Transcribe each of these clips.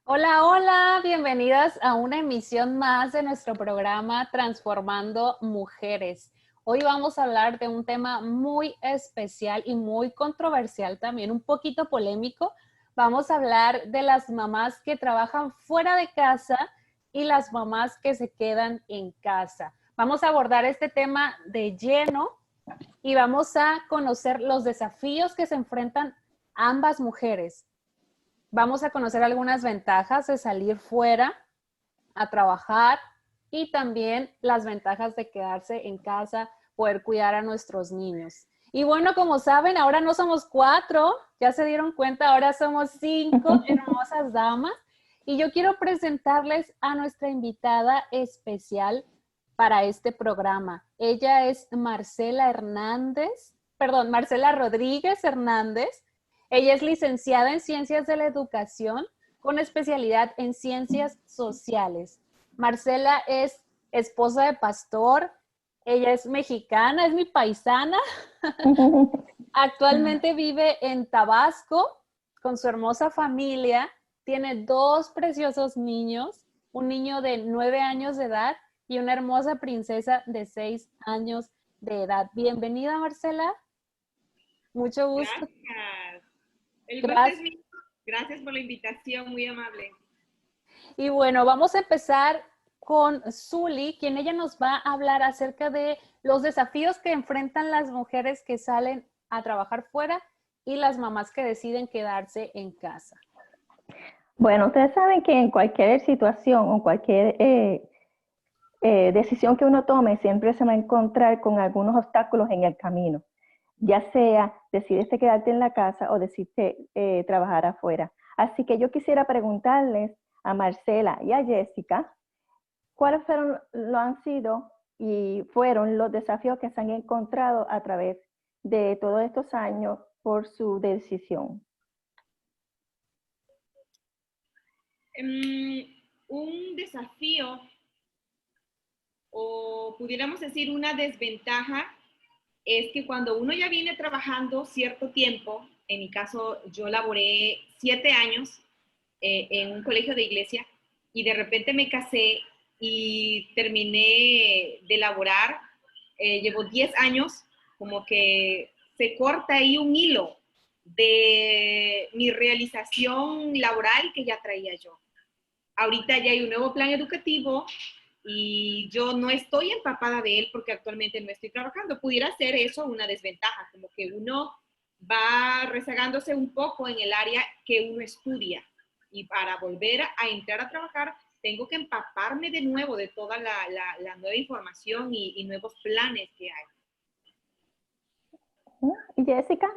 Hola, hola, bienvenidas a una emisión más de nuestro programa Transformando Mujeres. Hoy vamos a hablar de un tema muy especial y muy controversial también, un poquito polémico. Vamos a hablar de las mamás que trabajan fuera de casa y las mamás que se quedan en casa. Vamos a abordar este tema de lleno y vamos a conocer los desafíos que se enfrentan ambas mujeres. Vamos a conocer algunas ventajas de salir fuera a trabajar y también las ventajas de quedarse en casa, poder cuidar a nuestros niños. Y bueno, como saben, ahora no somos 4, ya se dieron cuenta, ahora somos 5 hermosas damas. Y yo quiero presentarles a nuestra invitada especial para este programa. Ella es Marcela Rodríguez Hernández. Ella es licenciada en Ciencias de la Educación con especialidad en Ciencias Sociales. Marcela es esposa de pastor, ella es mexicana, es mi paisana. Actualmente vive en Tabasco con su hermosa familia. Tiene 2 preciosos niños, un niño de 9 años de edad y una hermosa princesa de 6 años de edad. Bienvenida, Marcela. Mucho gusto. Gracias. El gusto es Gracias. mío. Gracias por la invitación, muy amable. Y bueno, vamos a empezar con Zuli, quien ella nos va a hablar acerca de los desafíos que enfrentan las mujeres que salen a trabajar fuera y las mamás que deciden quedarse en casa. Bueno, ustedes saben que en cualquier situación o cualquier decisión que uno tome siempre se va a encontrar con algunos obstáculos en el camino, ya sea decides quedarte en la casa o decides trabajar afuera. Así que yo quisiera preguntarles a Marcela y a Jessica, ¿cuáles han sido y fueron los desafíos que se han encontrado a través de todos estos años por su decisión? Un desafío, o pudiéramos decir una desventaja, es que cuando uno ya viene trabajando cierto tiempo, en mi caso yo laboré 7 años en un colegio de iglesia y de repente me casé y terminé de laborar, llevo 10 años, como que se corta ahí un hilo de mi realización laboral que ya traía yo. Ahorita ya hay un nuevo plan educativo y yo no estoy empapada de él porque actualmente no estoy trabajando. Pudiera ser eso una desventaja, como que uno va rezagándose un poco en el área que uno estudia y para volver a entrar a trabajar tengo que empaparme de nuevo de toda la nueva información y nuevos planes que hay. ¿Y Jessica?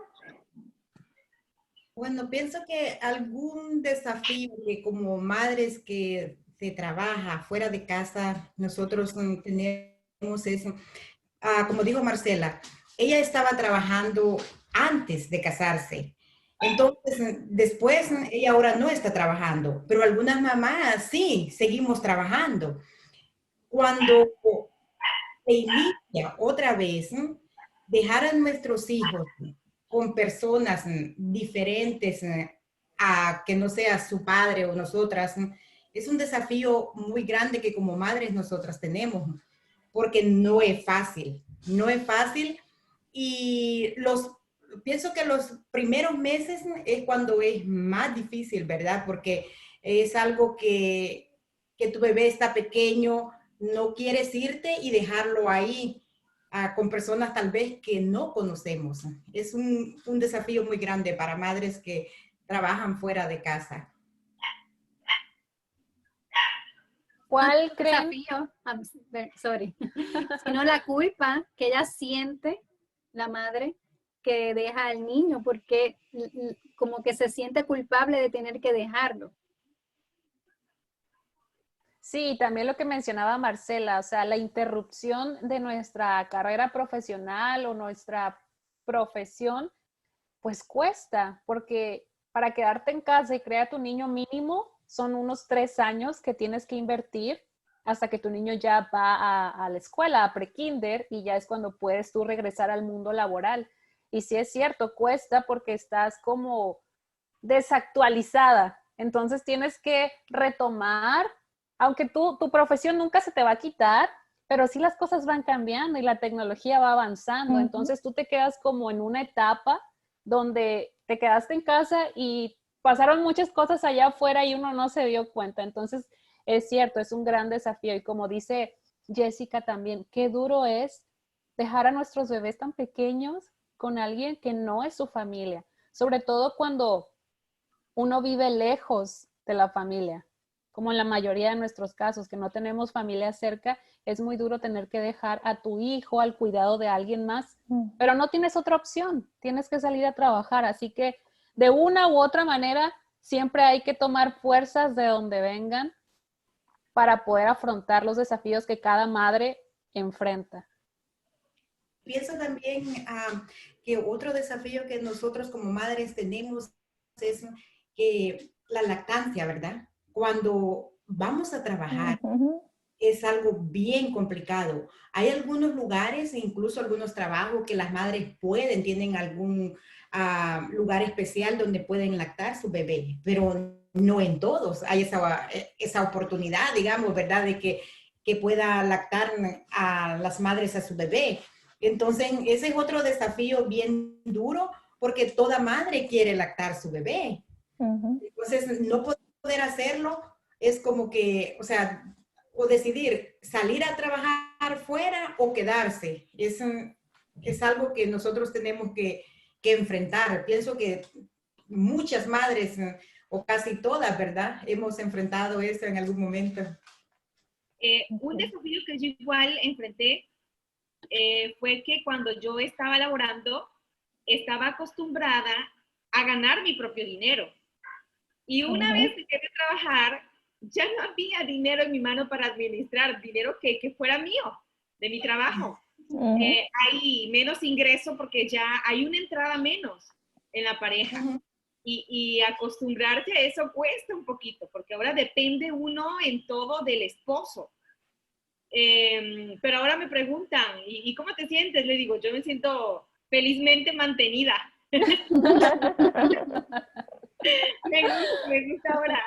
Bueno, pienso que algún desafío que como madres que se trabaja fuera de casa, nosotros tenemos eso. Como dijo Marcela, ella estaba trabajando antes de casarse. Entonces, después, ella ahora no está trabajando, pero algunas mamás sí, seguimos trabajando. Cuando se inicia otra vez, dejar a nuestros hijos con personas diferentes a que no sea su padre o nosotras, es un desafío muy grande que como madres nosotras tenemos, porque no es fácil, no es fácil y pienso que los primeros meses es cuando es más difícil, ¿verdad? Porque es algo que tu bebé está pequeño, no quieres irte y dejarlo ahí con personas tal vez que no conocemos. Es un desafío muy grande para madres que trabajan fuera de casa. ¿Cuál creen? Desafío, sorry, sino la culpa que ella siente, la madre, que deja al niño, porque como que se siente culpable de tener que dejarlo. Sí, también lo que mencionaba Marcela, o sea, la interrupción de nuestra carrera profesional o nuestra profesión, pues cuesta, porque para quedarte en casa y crear a tu niño mínimo son unos 3 años que tienes que invertir hasta que tu niño ya va a la escuela, a prekinder, y ya es cuando puedes tú regresar al mundo laboral. Y sí es cierto, cuesta porque estás como desactualizada Entonces tienes que retomar, aunque tu profesión nunca se te va a quitar, pero sí las cosas van cambiando y la tecnología va avanzando. Entonces tú te quedas como en una etapa donde te quedaste en casa y pasaron muchas cosas allá afuera y uno no se dio cuenta. Entonces es cierto, es un gran desafío. Y como dice Jessica también, qué duro es dejar a nuestros bebés tan pequeños con alguien que no es su familia, sobre todo cuando uno vive lejos de la familia, como en la mayoría de nuestros casos, que no tenemos familia cerca, es muy duro tener que dejar a tu hijo al cuidado de alguien más, pero no tienes otra opción, tienes que salir a trabajar, así que de una u otra manera siempre hay que tomar fuerzas de donde vengan para poder afrontar los desafíos que cada madre enfrenta. Pienso también que otro desafío que nosotros como madres tenemos es que la lactancia, ¿verdad? Cuando vamos a trabajar es algo bien complicado. Hay algunos lugares, incluso algunos trabajos que las madres tienen algún lugar especial donde pueden lactar su bebé, pero no en todos hay esa oportunidad, digamos, ¿verdad? De que pueda lactar a las madres a su bebé. Entonces, ese es otro desafío bien duro porque toda madre quiere lactar su bebé. Entonces, no poder hacerlo es como que, o sea, o decidir salir a trabajar fuera o quedarse. Es algo que nosotros tenemos que enfrentar. Pienso que muchas madres, o casi todas, ¿verdad? Hemos enfrentado eso en algún momento. Un desafío que yo igual enfrenté fue que cuando yo estaba laborando, estaba acostumbrada a ganar mi propio dinero. Y una vez que quería trabajar, ya no había dinero en mi mano para administrar, dinero que fuera mío, de mi trabajo. Hay menos ingreso porque ya hay una entrada menos en la pareja. Y acostumbrarse a eso cuesta un poquito, porque ahora depende uno en todo del esposo. Pero ahora me preguntan, ¿y cómo te sientes? Le digo, yo me siento felizmente mantenida. me gusta ahora.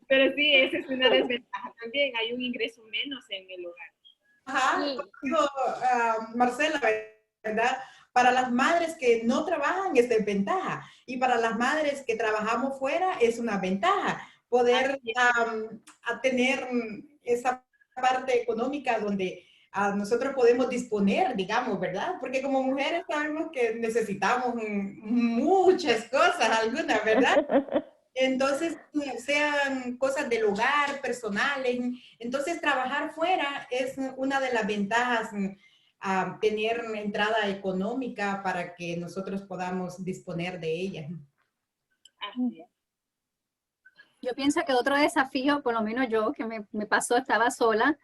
Pero sí, esa es una desventaja también. Hay un ingreso menos en el hogar. Ajá, dijo Marcela, ¿verdad? Para las madres que no trabajan es desventaja y para las madres que trabajamos fuera es una ventaja poder tener esa parte económica donde nosotros podemos disponer, digamos, ¿verdad? Porque como mujeres sabemos que necesitamos muchas cosas, algunas, ¿verdad? Entonces, sean cosas del hogar, personales. Entonces, trabajar fuera es una de las ventajas, tener una entrada económica para que nosotros podamos disponer de ella. Yo pienso que otro desafío, por lo menos yo, que me pasó, estaba sola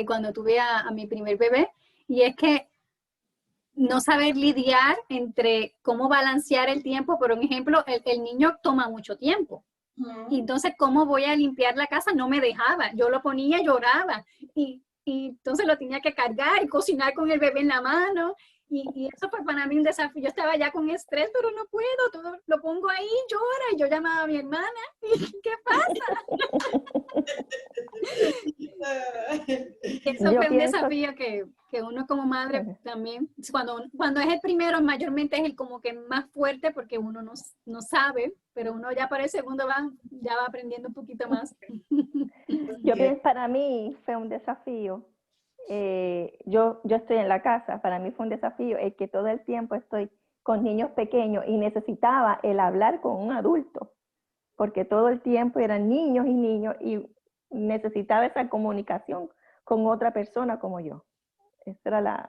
cuando tuve a mi primer bebé, y es que no saber lidiar entre cómo balancear el tiempo. Por ejemplo, el niño toma mucho tiempo. Y entonces, ¿cómo voy a limpiar la casa? No me dejaba. Yo lo ponía, lloraba. Y entonces lo tenía que cargar y cocinar con el bebé en la mano. Y eso fue para mí un desafío. Yo estaba ya con estrés, pero no puedo. Todo lo pongo ahí, llora. Y yo llamaba a mi hermana. ¿Qué pasa? Eso fue un desafío que uno como madre también, cuando es el primero, mayormente es el como que más fuerte porque uno no sabe, pero uno ya para el segundo ya va aprendiendo un poquito más. Yo pienso, para mí fue un desafío. Yo estoy en la casa, para mí fue un desafío el que todo el tiempo estoy con niños pequeños y necesitaba el hablar con un adulto, porque todo el tiempo eran niños y necesitaba esa comunicación con otra persona como yo. Ese era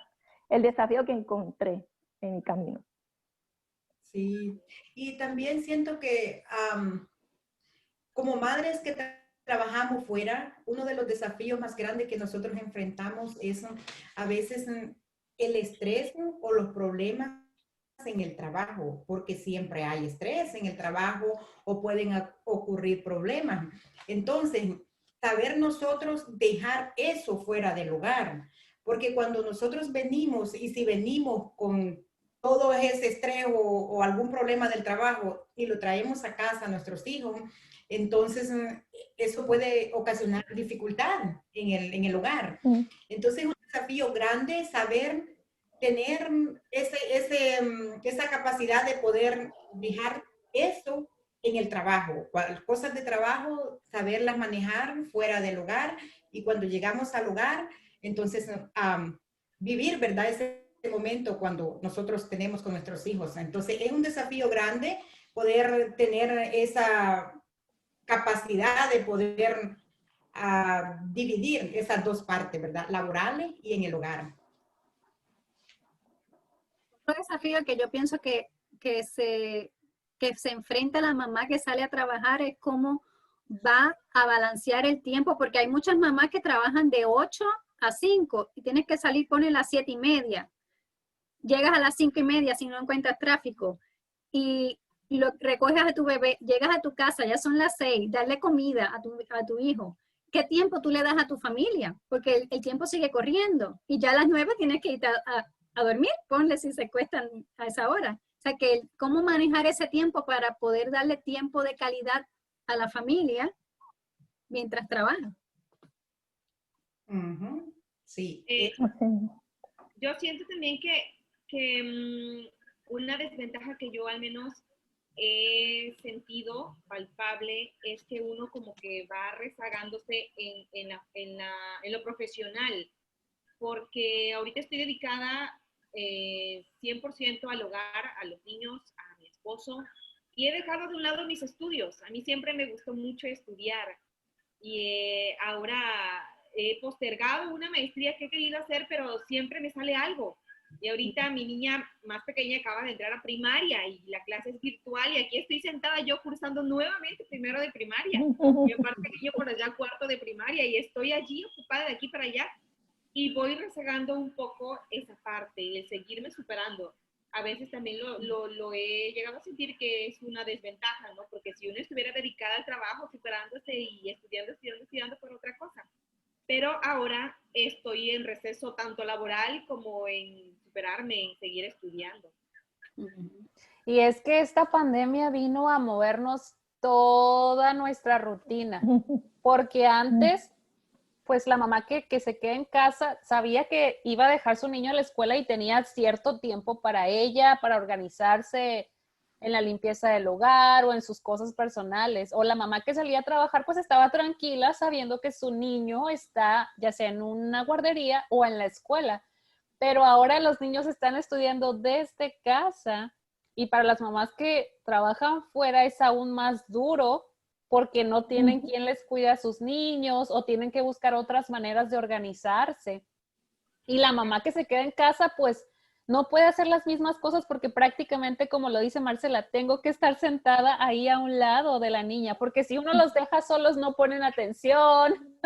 el desafío que encontré en mi camino. Sí, y también siento que como madres que trabajamos fuera, uno de los desafíos más grandes que nosotros enfrentamos es a veces el estrés o los problemas en el trabajo, porque siempre hay estrés en el trabajo o pueden ocurrir problemas. Entonces, saber nosotros dejar eso fuera del hogar, porque cuando nosotros venimos, y si venimos con todo ese estrés o algún problema del trabajo y lo traemos a casa a nuestros hijos, entonces eso puede ocasionar dificultad en el hogar. Entonces es un desafío grande saber tener esa capacidad de poder dejar eso en el trabajo, cosas de trabajo, saberlas manejar fuera del hogar, y cuando llegamos al hogar, entonces vivir, ¿verdad? Ese momento cuando nosotros tenemos con nuestros hijos. Entonces es un desafío grande poder tener esa capacidad de poder dividir esas dos partes, ¿verdad? Laborales y en el hogar. Otro desafío que yo pienso que se enfrenta la mamá que sale a trabajar es cómo va a balancear el tiempo, porque hay muchas mamás que trabajan de 8 a 5 y tienes que salir, ponen las 7:30. Llegas a las 5:30 si no encuentras tráfico y lo recoges a tu bebé, llegas a tu casa, ya son las 6, darle comida a tu hijo. ¿Qué tiempo tú le das a tu familia? Porque el tiempo sigue corriendo y ya a las 9 tienes que ir a dormir, ponle si se acuestan a esa hora. O sea que cómo manejar ese tiempo para poder darle tiempo de calidad a la familia mientras trabaja. Sí. Yo siento también que una desventaja que yo al menos he sentido palpable es que uno como que va rezagándose en lo profesional, porque ahorita estoy dedicada 100% al hogar, a los niños, a mi esposo, y he dejado de un lado mis estudios. A mí siempre me gustó mucho estudiar y ahora he postergado una maestría que he querido hacer, pero siempre me sale algo. Y ahorita mi niña más pequeña acaba de entrar a primaria y la clase es virtual y aquí estoy sentada yo cursando nuevamente primero de primaria. Y aparte yo por allá cuarto de primaria y estoy allí ocupada de aquí para allá y voy rezagando un poco esa parte, el seguirme superando. A veces también lo he llegado a sentir que es una desventaja, ¿no? Porque si uno estuviera dedicada al trabajo, superándose y estudiando por otra cosa. Pero ahora estoy en receso tanto laboral como en superarme, en seguir estudiando. Y es que esta pandemia vino a movernos toda nuestra rutina, porque antes, pues la mamá que se queda en casa sabía que iba a dejar su niño a la escuela y tenía cierto tiempo para ella, para organizarse en la limpieza del hogar o en sus cosas personales. O la mamá que salía a trabajar, pues estaba tranquila sabiendo que su niño está ya sea en una guardería o en la escuela. Pero ahora los niños están estudiando desde casa y para las mamás que trabajan fuera es aún más duro porque no tienen quien les cuide a sus niños o tienen que buscar otras maneras de organizarse. Y la mamá que se queda en casa, pues no puede hacer las mismas cosas porque prácticamente, como lo dice Marcela, tengo que estar sentada ahí a un lado de la niña, porque si uno los deja solos no ponen atención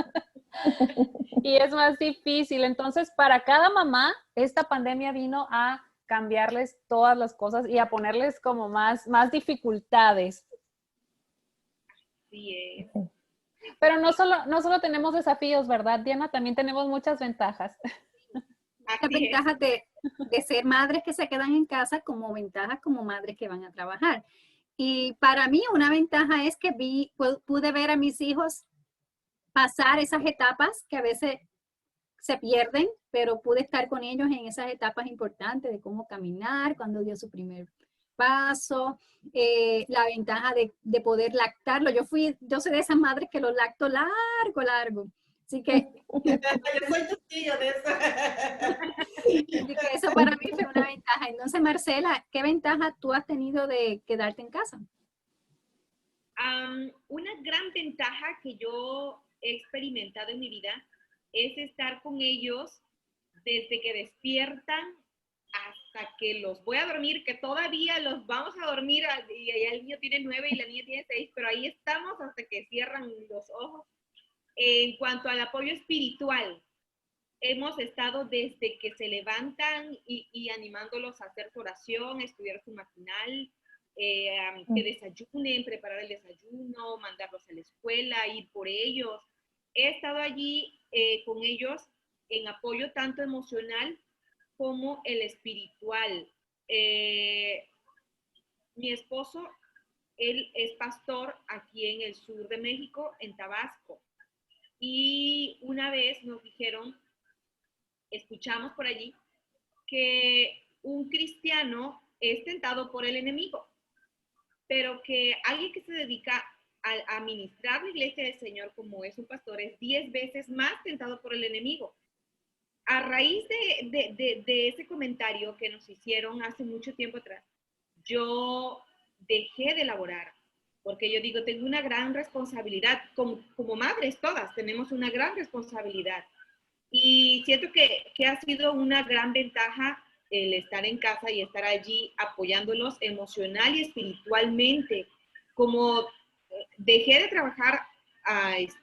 y es más difícil. Entonces, para cada mamá, esta pandemia vino a cambiarles todas las cosas y a ponerles como más dificultades. Sí, Pero no solo tenemos desafíos, ¿verdad, Diana? También tenemos muchas ventajas. Las ventajas de ser madres que se quedan en casa como ventajas como madres que van a trabajar. Y para mí una ventaja es que pude ver a mis hijos pasar esas etapas que a veces se pierden, pero pude estar con ellos en esas etapas importantes de cómo caminar, cuando dio su primer paso, la ventaja de poder lactarlo. Yo soy de esas madres que lo lacto largo. Así que yo soy testigo de eso. Así que eso para mí fue una ventaja. Entonces, Marcela, ¿qué ventaja tú has tenido de quedarte en casa? Una gran ventaja que yo he experimentado en mi vida es estar con ellos desde que despiertan hasta que los voy a dormir, que todavía los vamos a dormir, y el niño tiene 9 y la niña tiene 6, pero ahí estamos hasta que cierran los ojos. En cuanto al apoyo espiritual, hemos estado desde que se levantan y animándolos a hacer su oración, estudiar su matinal, que desayunen, preparar el desayuno, mandarlos a la escuela, ir por ellos. He estado allí con ellos en apoyo tanto emocional como el espiritual. mi esposo, él es pastor aquí en el sur de México, en Tabasco. Y una vez nos dijeron, escuchamos por allí, que un cristiano es tentado por el enemigo, pero que alguien que se dedica a ministrar la iglesia del Señor como es un pastor es 10 veces más tentado por el enemigo. A raíz de ese comentario que nos hicieron hace mucho tiempo atrás, yo dejé de laborar, porque yo digo, tengo una gran responsabilidad, como madres todas tenemos una gran responsabilidad. Y siento que ha sido una gran ventaja el estar en casa y estar allí apoyándolos emocional y espiritualmente. Como dejé de trabajar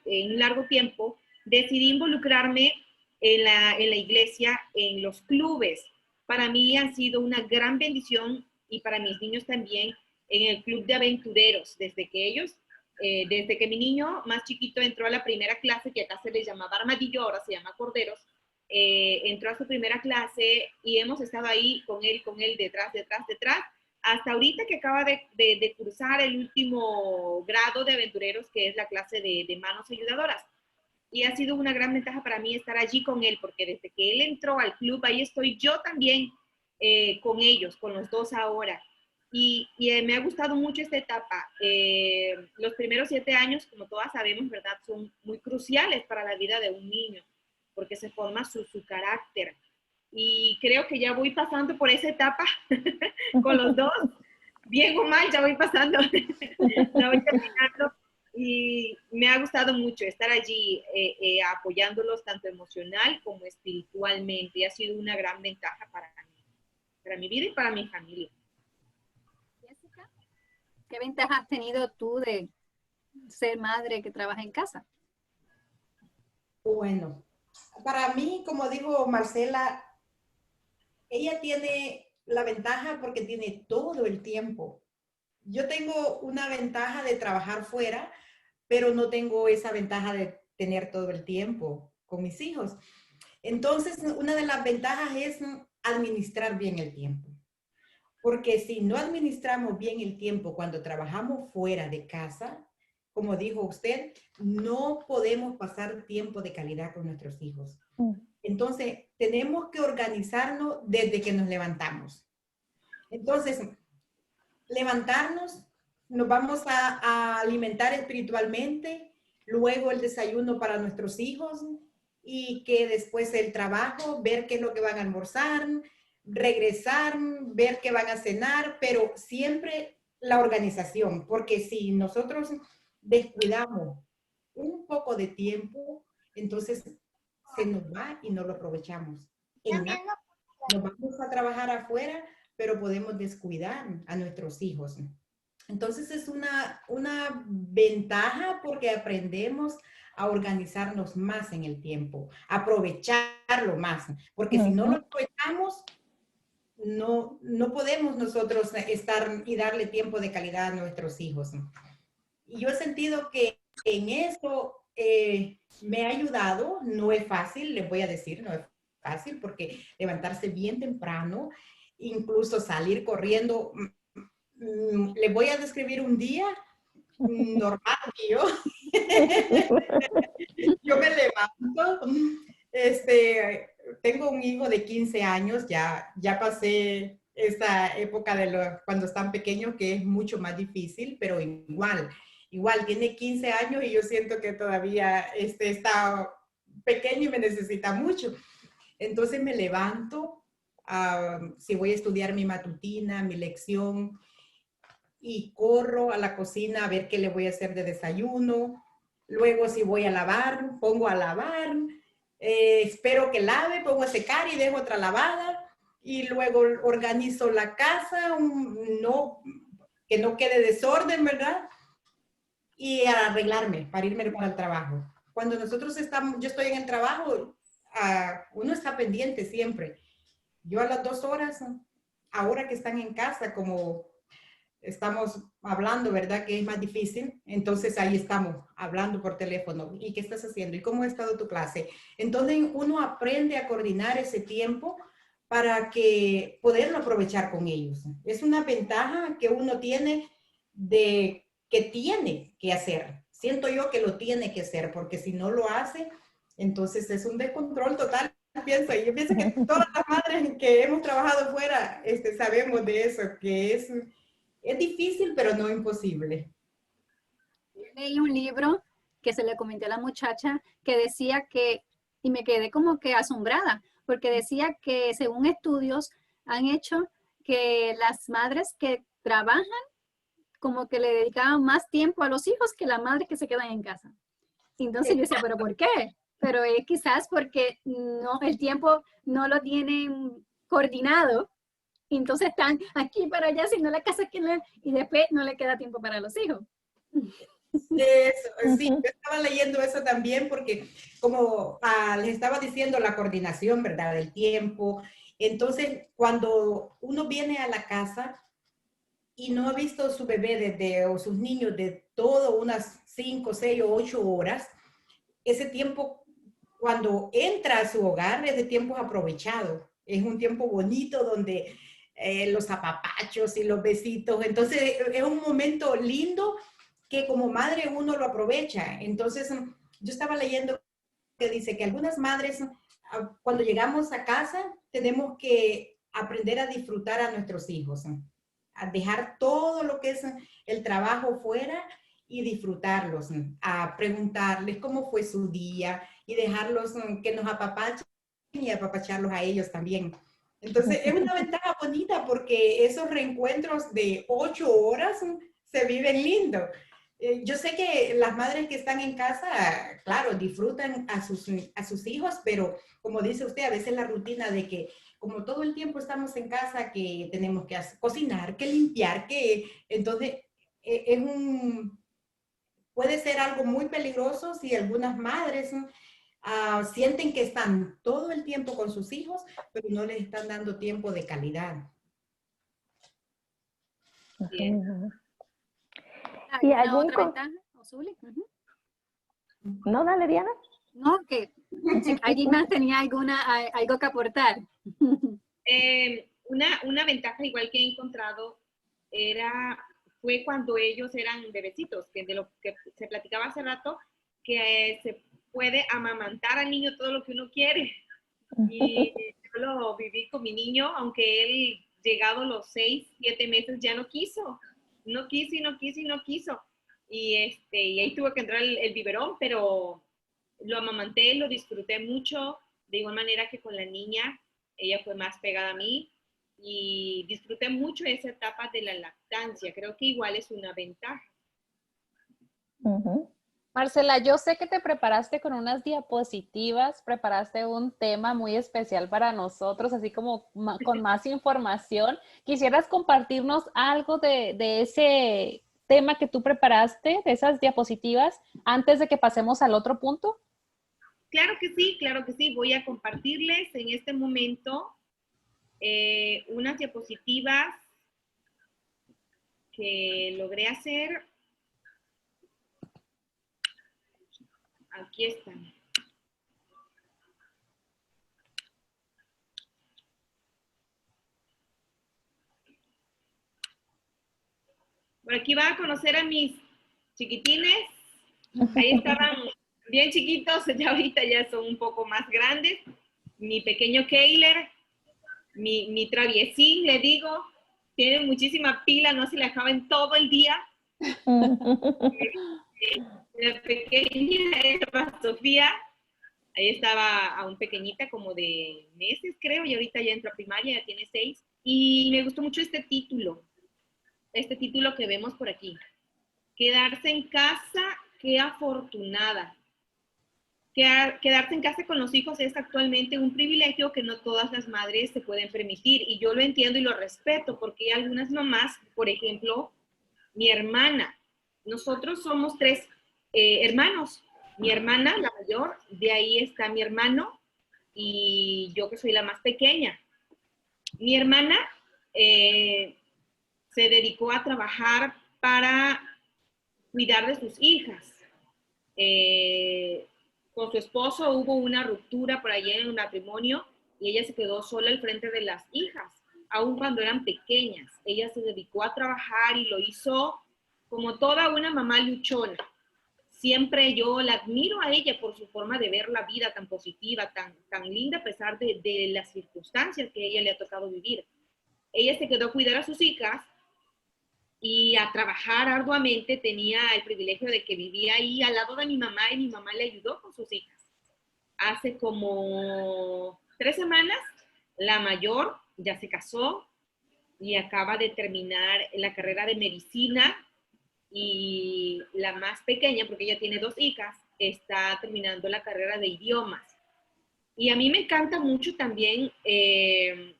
en un largo tiempo, decidí involucrarme en la iglesia, en los clubes. Para mí han sido una gran bendición y para mis niños también en el club de aventureros, desde que mi niño más chiquito entró a la primera clase, que acá se le llamaba armadillo, ahora se llama corderos, entró a su primera clase y hemos estado ahí con él, detrás, hasta ahorita que acaba de cursar el último grado de aventureros, que es la clase de manos ayudadoras. Y ha sido una gran ventaja para mí estar allí con él, porque desde que él entró al club, ahí estoy yo también con ellos, con los dos ahora. Y me ha gustado mucho esta etapa. Los primeros 7 años, como todas sabemos, ¿verdad?, son muy cruciales para la vida de un niño, porque se forma su carácter. Y creo que ya voy pasando por esa etapa con los dos, bien o mal, ya voy pasando, ya voy terminando. Y me ha gustado mucho estar allí apoyándolos tanto emocional como espiritualmente. Y ha sido una gran ventaja para mi vida y para mi familia. Jessica, ¿qué ventaja has tenido tú de ser madre que trabaja en casa? Bueno, para mí, como dijo Marcela, ella tiene la ventaja porque tiene todo el tiempo. Yo tengo una ventaja de trabajar fuera, pero no tengo esa ventaja de tener todo el tiempo con mis hijos. Entonces, una de las ventajas es administrar bien el tiempo. Porque si no administramos bien el tiempo cuando trabajamos fuera de casa, como dijo usted, no podemos pasar tiempo de calidad con nuestros hijos. Entonces, tenemos que organizarnos desde que nos levantamos. Entonces, levantarnos, nos vamos a alimentar espiritualmente, luego el desayuno para nuestros hijos y que después el trabajo, ver qué es lo que van a almorzar, regresar, ver qué van a cenar, pero siempre la organización, porque si nosotros descuidamos un poco de tiempo, entonces se nos va y no lo aprovechamos. Nos vamos a trabajar afuera, pero podemos descuidar a nuestros hijos. Entonces es una ventaja porque aprendemos a organizarnos más en el tiempo, aprovecharlo más, porque si no lo aprovechamos, no podemos nosotros estar y darle tiempo de calidad a nuestros hijos. Y yo he sentido que en eso me ha ayudado, no es fácil, les voy a decir, no es fácil porque levantarse bien temprano, incluso salir corriendo, les voy a describir un día normal mío. Yo me levanto, tengo un hijo de 15 años, ya pasé esa época de cuando están pequeños, que es mucho más difícil, pero igual tiene 15 años y yo siento que todavía está pequeño y me necesita mucho. Entonces me levanto, si voy a estudiar mi matutina, mi lección, y corro a la cocina a ver qué le voy a hacer de desayuno. Luego si voy a lavar, pongo a lavar, espero que lave, pongo a secar y dejo otra lavada. Y luego organizo la casa, que no quede desorden, ¿verdad? Y a arreglarme para irme para el trabajo. Cuando yo estoy en el trabajo, uno está pendiente siempre. Yo a las 2 horas, ahora que están en casa, como estamos hablando, ¿verdad? Que es más difícil. Entonces ahí estamos hablando por teléfono. ¿Y qué estás haciendo? ¿Y cómo ha estado tu clase? Entonces uno aprende a coordinar ese tiempo para que poderlo aprovechar con ellos. Es una ventaja que uno tiene de que tiene que hacer. Siento yo que lo tiene que hacer, porque si no lo hace, entonces es un descontrol total. Yo pienso que todas las madres que hemos trabajado fuera sabemos de eso, que es difícil, pero no imposible. Leí un libro que se le comenté a la muchacha que decía que, y me quedé como que asombrada, porque decía que según estudios han hecho que las madres que trabajan como que le dedicaban más tiempo a los hijos que las madres que se quedan en casa. Entonces yo decía, ¿pero por qué? Pero es quizás porque no, el tiempo no lo tienen coordinado. Entonces están aquí para allá, sino la casa que y después no le queda tiempo para los hijos. Eso, sí, yo estaba leyendo eso también porque como les estaba diciendo, la coordinación, ¿verdad? Del tiempo. Entonces, cuando uno viene a la casa y no ha visto su bebé o sus niños de todo unas 5, 6 o 8 horas, ese tiempo, cuando entra a su hogar, ese tiempo es aprovechado. Es un tiempo bonito donde los apapachos y los besitos. Entonces, es un momento lindo que como madre uno lo aprovecha. Entonces, yo estaba leyendo que dice que algunas madres, cuando llegamos a casa, tenemos que aprender a disfrutar a nuestros hijos, a dejar todo lo que es el trabajo fuera y disfrutarlos, a preguntarles cómo fue su día y dejarlos que nos apapachen y apapacharlos a ellos también. Entonces, es una ventaja bonita porque esos reencuentros de 8 horas se viven lindo. Yo sé que las madres que están en casa, claro, disfrutan a sus hijos, pero como dice usted, a veces la rutina de que como todo el tiempo estamos en casa, que tenemos que cocinar, que limpiar, entonces puede ser algo muy peligroso si algunas madres sienten que están todo el tiempo con sus hijos, pero no les están dando tiempo de calidad. Bien. ¿Y alguna otra ventaja? No, dale, Diana. No, que si alguien más tenía algo que aportar. Una ventaja igual que he encontrado fue cuando ellos eran bebecitos, que de lo que se platicaba hace rato, que se puede amamantar al niño todo lo que uno quiere. Y yo lo viví con mi niño, aunque él, llegado los 6, 7 meses, ya no quiso. No quiso y no quiso y no quiso. Y ahí tuvo que entrar el biberón, pero lo amamanté, lo disfruté mucho, de igual manera que con la niña, ella fue más pegada a mí y disfruté mucho esa etapa de la lactancia. Creo que igual es una ventaja. Marcela, yo sé que te preparaste con unas diapositivas, preparaste un tema muy especial para nosotros, así como con más información. ¿Quisieras compartirnos algo de ese tema que tú preparaste, de esas diapositivas, antes de que pasemos al otro punto? Claro que sí, claro que sí. Voy a compartirles en este momento unas diapositivas que logré hacer. Aquí están. Por aquí va a conocer a mis chiquitines. Ahí estaban bien chiquitos, ya ahorita ya son un poco más grandes. Mi pequeño Keiler, mi traviesín, le digo, tiene muchísima pila, no se le acaba en todo el día. La pequeña Eva Sofía, ahí estaba aún pequeñita, como de meses creo, y ahorita ya entró a primaria, ya tiene 6. Y me gustó mucho este título que vemos por aquí. Quedarse en casa, qué afortunada. Quedarse en casa con los hijos es actualmente un privilegio que no todas las madres se pueden permitir, y yo lo entiendo y lo respeto, porque hay algunas mamás, por ejemplo, mi hermana, nosotros somos 3 hermanos, mi hermana, la mayor, de ahí está mi hermano, y yo que soy la más pequeña. Mi hermana se dedicó a trabajar para cuidar de sus hijas. Con su esposo hubo una ruptura por allá en el matrimonio y ella se quedó sola al frente de las hijas, aun cuando eran pequeñas. Ella se dedicó a trabajar y lo hizo como toda una mamá luchona. Siempre yo la admiro a ella por su forma de ver la vida tan positiva, tan linda, a pesar de las circunstancias que a ella le ha tocado vivir. Ella se quedó a cuidar a sus hijas y a trabajar arduamente. Tenía el privilegio de que vivía ahí al lado de mi mamá y mi mamá le ayudó con sus hijas. Hace como 3 semanas, la mayor ya se casó y acaba de terminar la carrera de medicina, y la más pequeña, porque ella tiene 2 hijas, está terminando la carrera de idiomas. Y a mí me encanta mucho también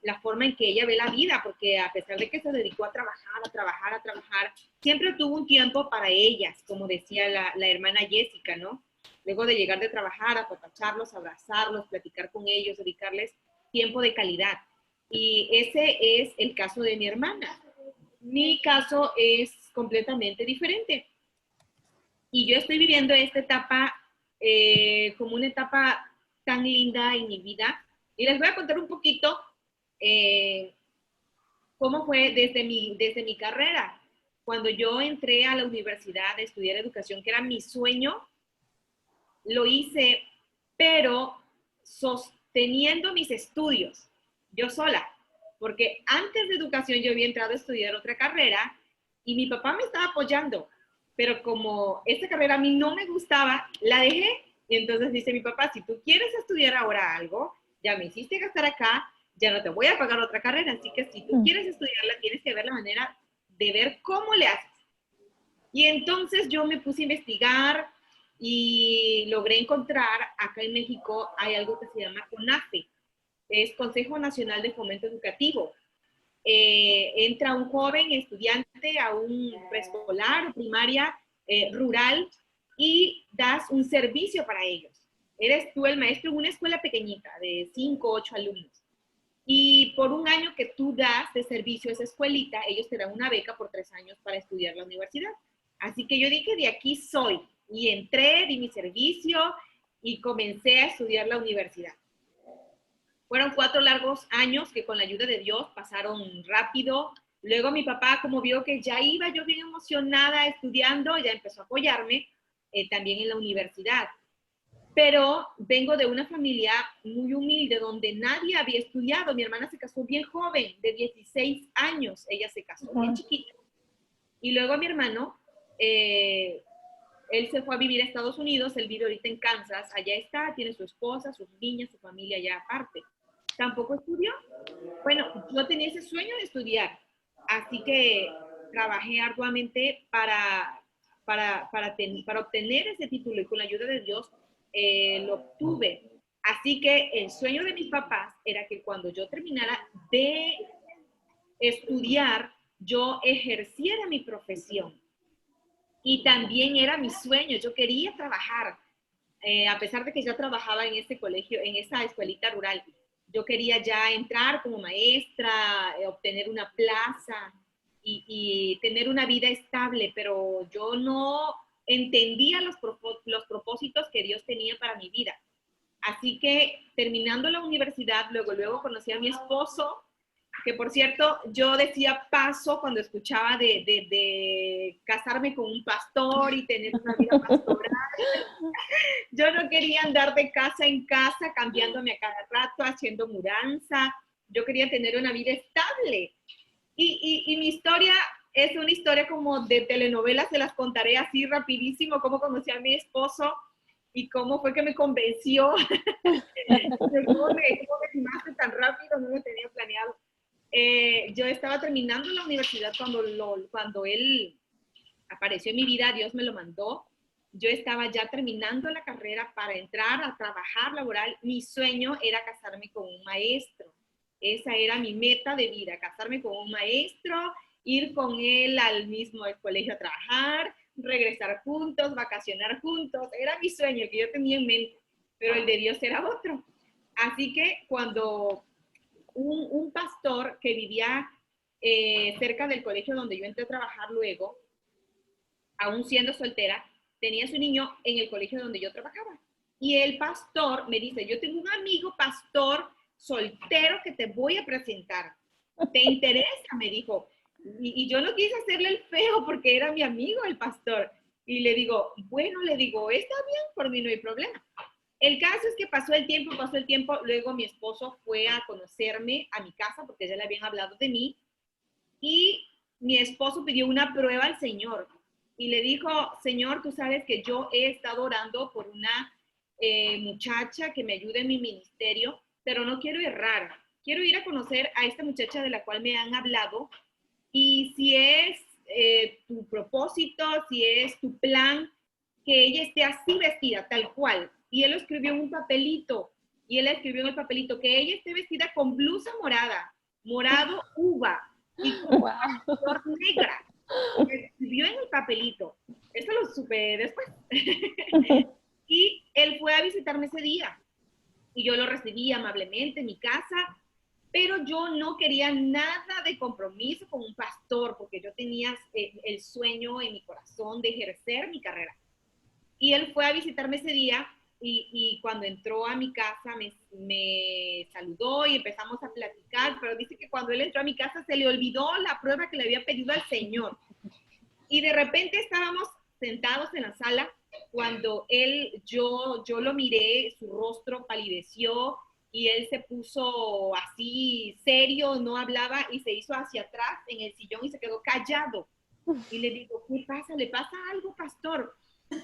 la forma en que ella ve la vida, porque a pesar de que se dedicó a trabajar, siempre tuvo un tiempo para ellas, como decía la hermana Jessica, ¿no? Luego de llegar de trabajar, apapacharlos, abrazarlos, platicar con ellos, dedicarles tiempo de calidad. Y ese es el caso de mi hermana. Mi caso es completamente diferente. Y yo estoy viviendo esta etapa como una etapa tan linda en mi vida. Y les voy a contar un poquito cómo fue desde mi carrera. Cuando yo entré a la universidad a estudiar educación, que era mi sueño, lo hice, pero sosteniendo mis estudios, yo sola. Porque antes de educación yo había entrado a estudiar otra carrera y mi papá me estaba apoyando. Pero como esta carrera a mí no me gustaba, la dejé. Y entonces dice mi papá, si tú quieres estudiar ahora algo, ya me hiciste gastar acá, ya no te voy a pagar otra carrera, así que si tú quieres estudiarla, tienes que ver la manera de ver cómo le haces. Y entonces yo me puse a investigar y logré encontrar, acá en México hay algo que se llama CONAFE, es Consejo Nacional de Fomento Educativo. Entra un joven estudiante a un preescolar o primaria rural y das un servicio para ellos. Eres tú el maestro en una escuela pequeñita de 5 o 8 alumnos. Y por un año que tú das de servicio a esa escuelita, ellos te dan una beca por 3 años para estudiar la universidad. Así que yo dije, de aquí soy. Y entré, di mi servicio y comencé a estudiar la universidad. Fueron 4 largos años que con la ayuda de Dios pasaron rápido. Luego mi papá, como vio que ya iba yo bien emocionada estudiando, ya empezó a apoyarme también en la universidad. Pero vengo de una familia muy humilde donde nadie había estudiado. Mi hermana se casó bien joven, de 16 años. Ella se casó bien chiquita. Y luego mi hermano, él se fue a vivir a Estados Unidos. Él vive ahorita en Kansas. Allá está, tiene su esposa, sus niñas, su familia allá aparte. Tampoco estudió. Bueno, yo tenía ese sueño de estudiar. Así que trabajé arduamente para obtener ese título y con la ayuda de Dios lo obtuve. Así que el sueño de mis papás era que cuando yo terminara de estudiar, yo ejerciera mi profesión. Y también era mi sueño, yo quería trabajar. A pesar de que ya trabajaba en ese colegio, en esa escuelita rural, yo quería ya entrar como maestra, obtener una plaza y tener una vida estable, pero yo no entendía los propósitos que Dios tenía para mi vida. Así que terminando la universidad, luego conocí a mi esposo, que por cierto, yo decía paso cuando escuchaba de casarme con un pastor y tener una vida pastoral. Yo no quería andar de casa en casa, cambiándome a cada rato, haciendo mudanza. Yo quería tener una vida estable. Y mi historia es una historia como de telenovelas, se las contaré así rapidísimo, cómo conocí a mi esposo y cómo fue que me convenció. ¿Cómo me estimaste tan rápido? No lo tenía planeado. Yo estaba terminando la universidad cuando él apareció en mi vida, Dios me lo mandó. Yo estaba ya terminando la carrera para entrar a trabajar laboral. Mi sueño era casarme con un maestro. Esa era mi meta de vida, casarme con un maestro, ir con él al mismo colegio a trabajar, regresar juntos, vacacionar juntos. Era mi sueño, el que yo tenía en mente, pero el de Dios era otro. Así que cuando un pastor que vivía cerca del colegio donde yo entré a trabajar luego, aún siendo soltera, tenía su niño en el colegio donde yo trabajaba. Y el pastor me dice, yo tengo un amigo pastor soltero que te voy a presentar. ¿Te interesa? Me dijo. Y yo no quise hacerle el feo porque era mi amigo el pastor. Y le digo, bueno, le digo, está bien, por mí no hay problema. El caso es que pasó el tiempo, luego mi esposo fue a conocerme a mi casa porque ya le habían hablado de mí y mi esposo pidió una prueba al Señor y le dijo, Señor, tú sabes que yo he estado orando por una muchacha que me ayude en mi ministerio, pero no quiero errar, quiero ir a conocer a esta muchacha de la cual me han hablado y si es tu propósito, si es tu plan, que ella esté así vestida, tal cual. Y él lo escribió en un papelito, y él escribió en el papelito que ella esté vestida con blusa morada, morado uva, y con flor negra. Lo escribió en el papelito. Eso lo supe después. Y él fue a visitarme ese día, y yo lo recibí amablemente en mi casa, pero yo no quería nada de compromiso con un pastor, porque yo tenía el sueño en mi corazón de ejercer mi carrera. Y él fue a visitarme ese día y cuando entró a mi casa me saludó y empezamos a platicar, pero dice que cuando él entró a mi casa se le olvidó la prueba que le había pedido al Señor. Y de repente estábamos sentados en la sala cuando yo lo miré, su rostro palideció y él se puso así serio, no hablaba y se hizo hacia atrás en el sillón y se quedó callado. Y le digo, ¿qué pasa? ¿Le pasa algo, pastor?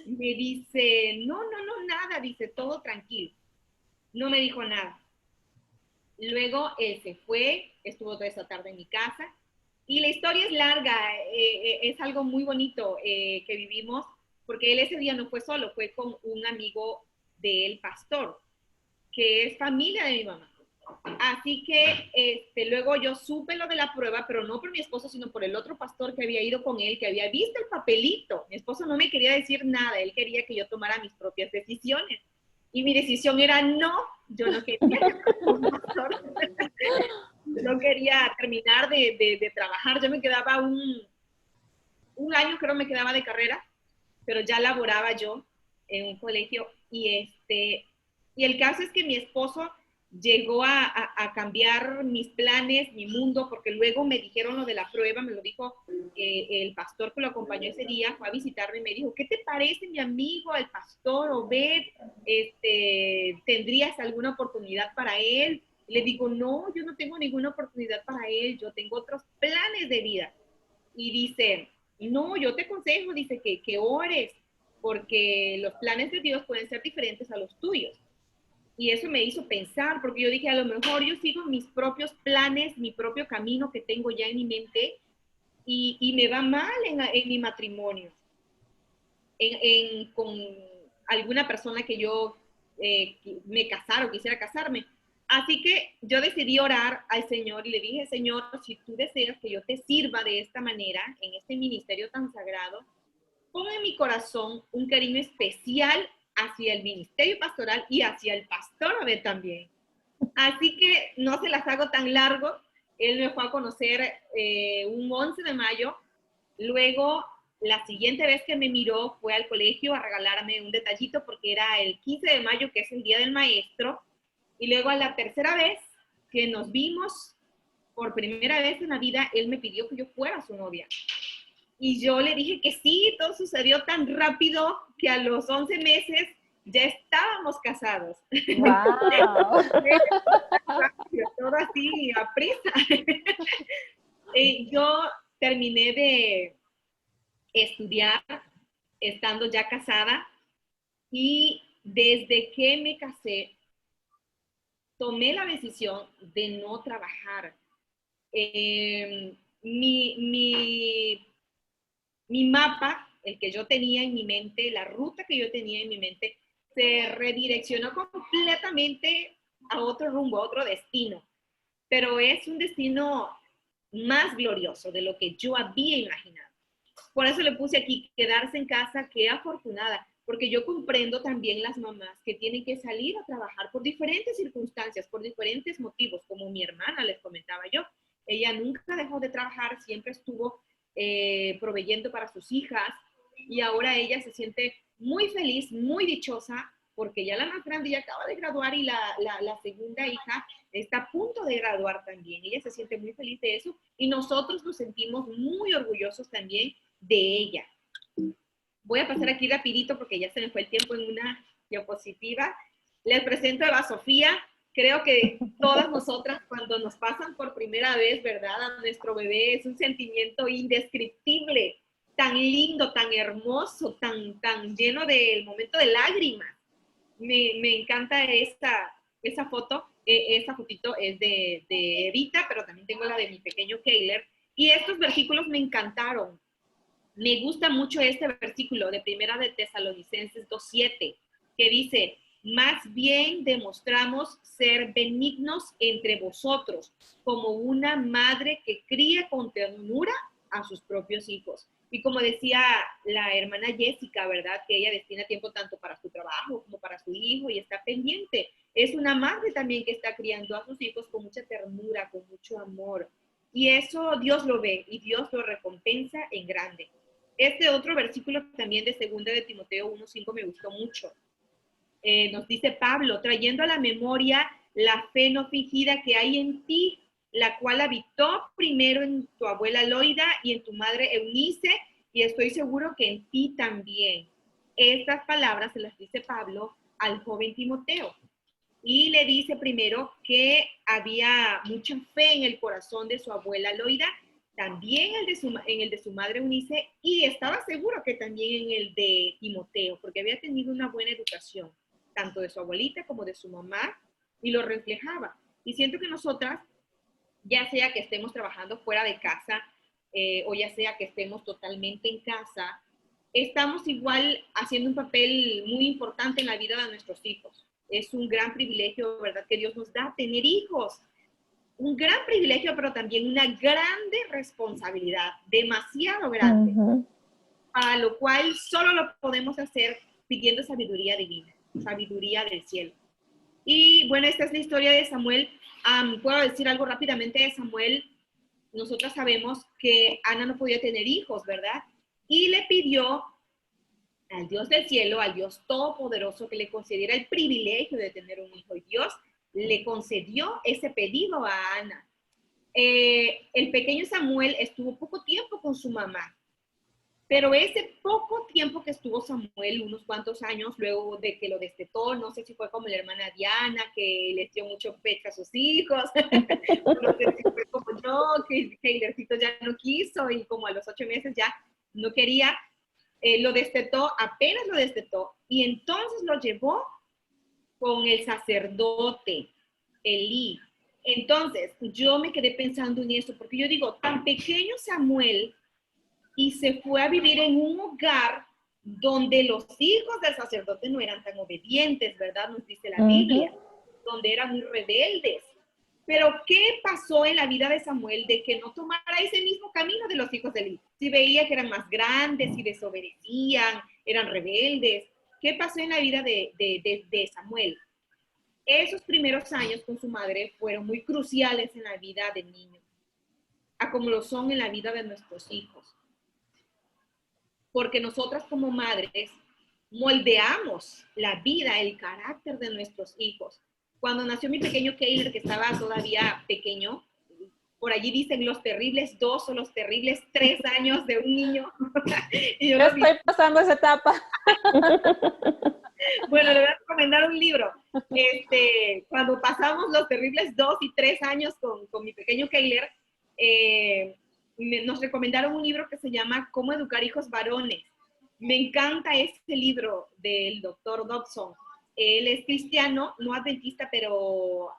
Me dice, no, nada, dice, todo tranquilo. No me dijo nada. Luego él se fue, estuvo toda esa tarde en mi casa y la historia es larga, es algo muy bonito que vivimos, porque él ese día no fue solo, fue con un amigo del pastor, que es familia de mi mamá. Así que luego yo supe lo de la prueba, pero no por mi esposo, sino por el otro pastor que había ido con él, que había visto el papelito. Mi esposo no me quería decir nada, él quería que yo tomara mis propias decisiones. Y mi decisión era no, yo no quería un pastor. No quería terminar de trabajar, yo me quedaba un año, creo me quedaba de carrera, pero ya laboraba yo en un colegio y el caso es que mi esposo llegó a cambiar mis planes, mi mundo, porque luego me dijeron lo de la prueba, me lo dijo el pastor que lo acompañó ese día, fue a visitarme y me dijo, ¿qué te parece mi amigo, el pastor Obed? ¿Tendrías alguna oportunidad para él? Le digo, no, yo no tengo ninguna oportunidad para él, yo tengo otros planes de vida. Y dice, no, yo te aconsejo, dice que ores, porque los planes de Dios pueden ser diferentes a los tuyos. Y eso me hizo pensar, porque yo dije, a lo mejor yo sigo mis propios planes, mi propio camino que tengo ya en mi mente, y me va mal en mi matrimonio, con alguna persona que yo me casara o quisiera casarme. Así que yo decidí orar al Señor y le dije, Señor, si tú deseas que yo te sirva de esta manera, en este ministerio tan sagrado, pon en mi corazón un cariño especial hacia el ministerio pastoral y hacia el pastor Obed también. Así que no se las hago tan largo. Él me fue a conocer un 11 de mayo. Luego, la siguiente vez que me miró fue al colegio a regalarme un detallito porque era el 15 de mayo, que es el Día del Maestro. Y luego a la tercera vez que nos vimos por primera vez en la vida, él me pidió que yo fuera su novia. Y yo le dije que sí, todo sucedió tan rápido que a los 11 meses ya estábamos casados. ¡Wow! Todo así, a prisa. Yo terminé de estudiar estando ya casada y desde que me casé, tomé la decisión de no trabajar. Mi mapa, el que yo tenía en mi mente, la ruta que yo tenía en mi mente, se redireccionó completamente a otro rumbo, a otro destino. Pero es un destino más glorioso de lo que yo había imaginado. Por eso le puse aquí, quedarse en casa, qué afortunada, porque yo comprendo también las mamás que tienen que salir a trabajar por diferentes circunstancias, por diferentes motivos, como mi hermana les comentaba yo. Ella nunca dejó de trabajar, siempre estuvo proveyendo para sus hijas y ahora ella se siente muy feliz, muy dichosa porque ya la más grande ya acaba de graduar y la segunda hija está a punto de graduar también. Ella se siente muy feliz de eso y nosotros nos sentimos muy orgullosos también de ella. Voy a pasar aquí rapidito porque ya se me fue el tiempo en una diapositiva. Les presento a Eva Sofía. Creo que todas nosotras cuando nos pasan por primera vez, ¿verdad? A nuestro bebé es un sentimiento indescriptible, tan lindo, tan hermoso, tan lleno del momento de lágrimas. Me encanta esa foto. Esa fotito es de Evita, pero también tengo la de mi pequeño Keiler. Y estos versículos me encantaron. Me gusta mucho este versículo de Primera de Tesalonicenses 2:7, que dice, más bien demostramos ser benignos entre vosotros, como una madre que cría con ternura a sus propios hijos. Y como decía la hermana Jessica, ¿verdad? Que ella destina tiempo tanto para su trabajo como para su hijo y está pendiente. Es una madre también que está criando a sus hijos con mucha ternura, con mucho amor. Y eso Dios lo ve y Dios lo recompensa en grande. Este otro versículo también de 2 de Timoteo 1:5 me gustó mucho. Nos dice Pablo, trayendo a la memoria la fe no fingida que hay en ti, la cual habitó primero en tu abuela Loida y en tu madre Eunice, y estoy seguro que en ti también. Estas palabras se las dice Pablo al joven Timoteo. Y le dice primero que había mucha fe en el corazón de su abuela Loida, también en el de su madre Eunice, y estaba seguro que también en el de Timoteo, porque había tenido una buena educación, tanto de su abuelita como de su mamá, y lo reflejaba. Y siento que nosotras, ya sea que estemos trabajando fuera de casa, o ya sea que estemos totalmente en casa, estamos igual haciendo un papel muy importante en la vida de nuestros hijos. Es un gran privilegio, ¿verdad?, que Dios nos da tener hijos. Un gran privilegio, pero también una grande responsabilidad, demasiado grande, para lo cual solo lo podemos hacer pidiendo sabiduría divina, sabiduría del cielo. Y bueno, esta es la historia de Samuel. Puedo decir algo rápidamente de Samuel. Nosotras sabemos que Ana no podía tener hijos, ¿verdad? Y le pidió al Dios del cielo, al Dios todopoderoso, que le concediera el privilegio de tener un hijo. Y Dios le concedió ese pedido a Ana. El pequeño Samuel estuvo poco tiempo con su mamá, pero ese poco tiempo que estuvo Samuel, unos cuantos años luego de que lo destetó, no sé si fue como la hermana Diana, que les dio mucho pecho a sus hijos, no sé si fue como yo, que Heilercito ya no quiso y como a los 8 meses ya no quería, lo destetó, apenas lo destetó, y entonces lo llevó con el sacerdote Elí. Entonces, yo me quedé pensando en eso, porque yo digo, tan pequeño Samuel, y se fue a vivir en un hogar donde los hijos del sacerdote no eran tan obedientes, ¿verdad? Nos dice la Biblia, donde eran muy rebeldes. Pero, ¿qué pasó en la vida de Samuel de que no tomara ese mismo camino de los hijos de Elí? Si veía que eran más grandes, si desobedecían, eran rebeldes. ¿Qué pasó en la vida de Samuel? Esos primeros años con su madre fueron muy cruciales en la vida del niño, a como lo son en la vida de nuestros hijos. Porque nosotras como madres moldeamos la vida, el carácter de nuestros hijos. Cuando nació mi pequeño Keiler, que estaba todavía pequeño, por allí dicen los terribles 2 o los terribles 3 años de un niño. Y yo estoy pasando esa etapa. Bueno, le voy a recomendar un libro. Cuando pasamos los terribles 2 y 3 años con mi pequeño Keiler, nos recomendaron un libro que se llama Cómo educar hijos varones. Me encanta este libro del doctor Dobson. Él es cristiano, no adventista, pero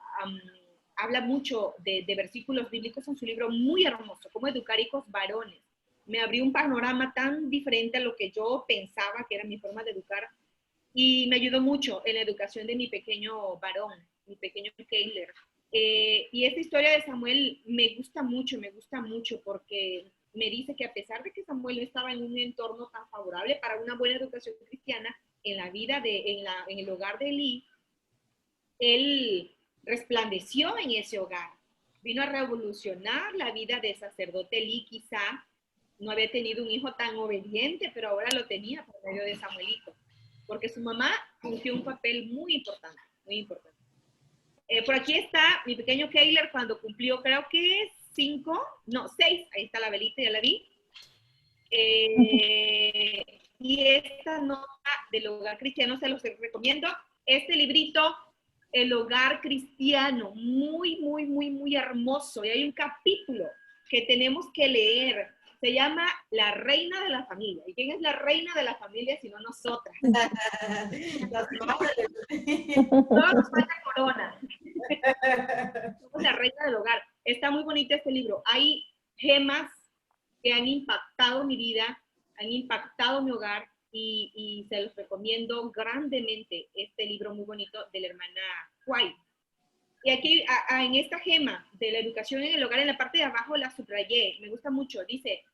habla mucho de versículos bíblicos en su libro, muy hermoso, Cómo educar hijos varones. Me abrió un panorama tan diferente a lo que yo pensaba que era mi forma de educar, y me ayudó mucho en la educación de mi pequeño varón, mi pequeño Keiler. Y esta historia de Samuel me gusta mucho porque me dice que a pesar de que Samuel no estaba en un entorno tan favorable para una buena educación cristiana, en la vida en el hogar de Elí, él resplandeció en ese hogar. Vino a revolucionar la vida del sacerdote Elí. Quizá no había tenido un hijo tan obediente, pero ahora lo tenía por medio de Samuelito. Porque su mamá cumplió un papel muy importante, muy importante. Por aquí está mi pequeño Keiler cuando cumplió, creo que 6, ahí está la velita, ya la vi. Y esta nota del hogar cristiano se los recomiendo. Este librito, El hogar cristiano, muy, muy, muy, muy hermoso. Y hay un capítulo que tenemos que leer. Se llama La Reina de la Familia. ¿Y quién es la reina de la familia sino nosotras? Las madres. Todos nos falta corona. Somos la reina del hogar. Está muy bonito este libro. Hay gemas que han impactado mi vida, han impactado mi hogar y se los recomiendo grandemente este libro muy bonito de la hermana White. Y aquí en esta gema de la educación en el hogar, en la parte de abajo la subrayé, me gusta mucho, dice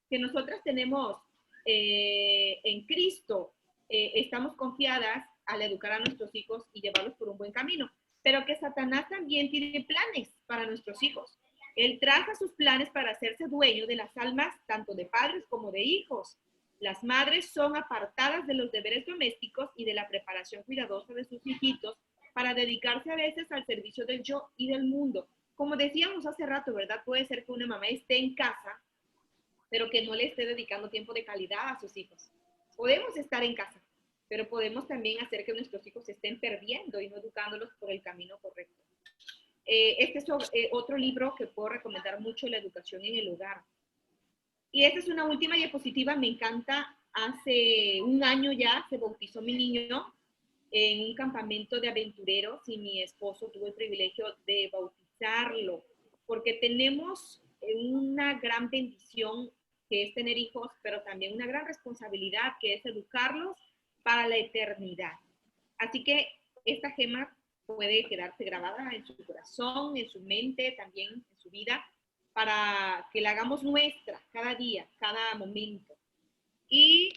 que nosotras tenemos en Cristo, estamos confiadas al educar a nuestros hijos y llevarlos por un buen camino, pero que Satanás también tiene planes para nuestros hijos. Él traza sus planes para hacerse dueño de las almas tanto de padres como de hijos. Las madres son apartadas de los deberes domésticos y de la preparación cuidadosa de sus hijitos para dedicarse a veces al servicio del yo y del mundo. Como decíamos hace rato, ¿verdad? Puede ser que una mamá esté en casa, pero que no le esté dedicando tiempo de calidad a sus hijos. Podemos estar en casa, pero podemos también hacer que nuestros hijos se estén perdiendo y no educándolos por el camino correcto. Este es otro libro que puedo recomendar mucho, La educación en el hogar. Y esta es una última diapositiva, me encanta. Hace un año ya se bautizó mi niño en un campamento de aventureros y mi esposo tuvo el privilegio de bautizarlo, porque tenemos una gran bendición que es tener hijos, pero también una gran responsabilidad que es educarlos para la eternidad. Así que esta gema puede quedarse grabada en su corazón, en su mente, también en su vida, para que la hagamos nuestra cada día, cada momento. Y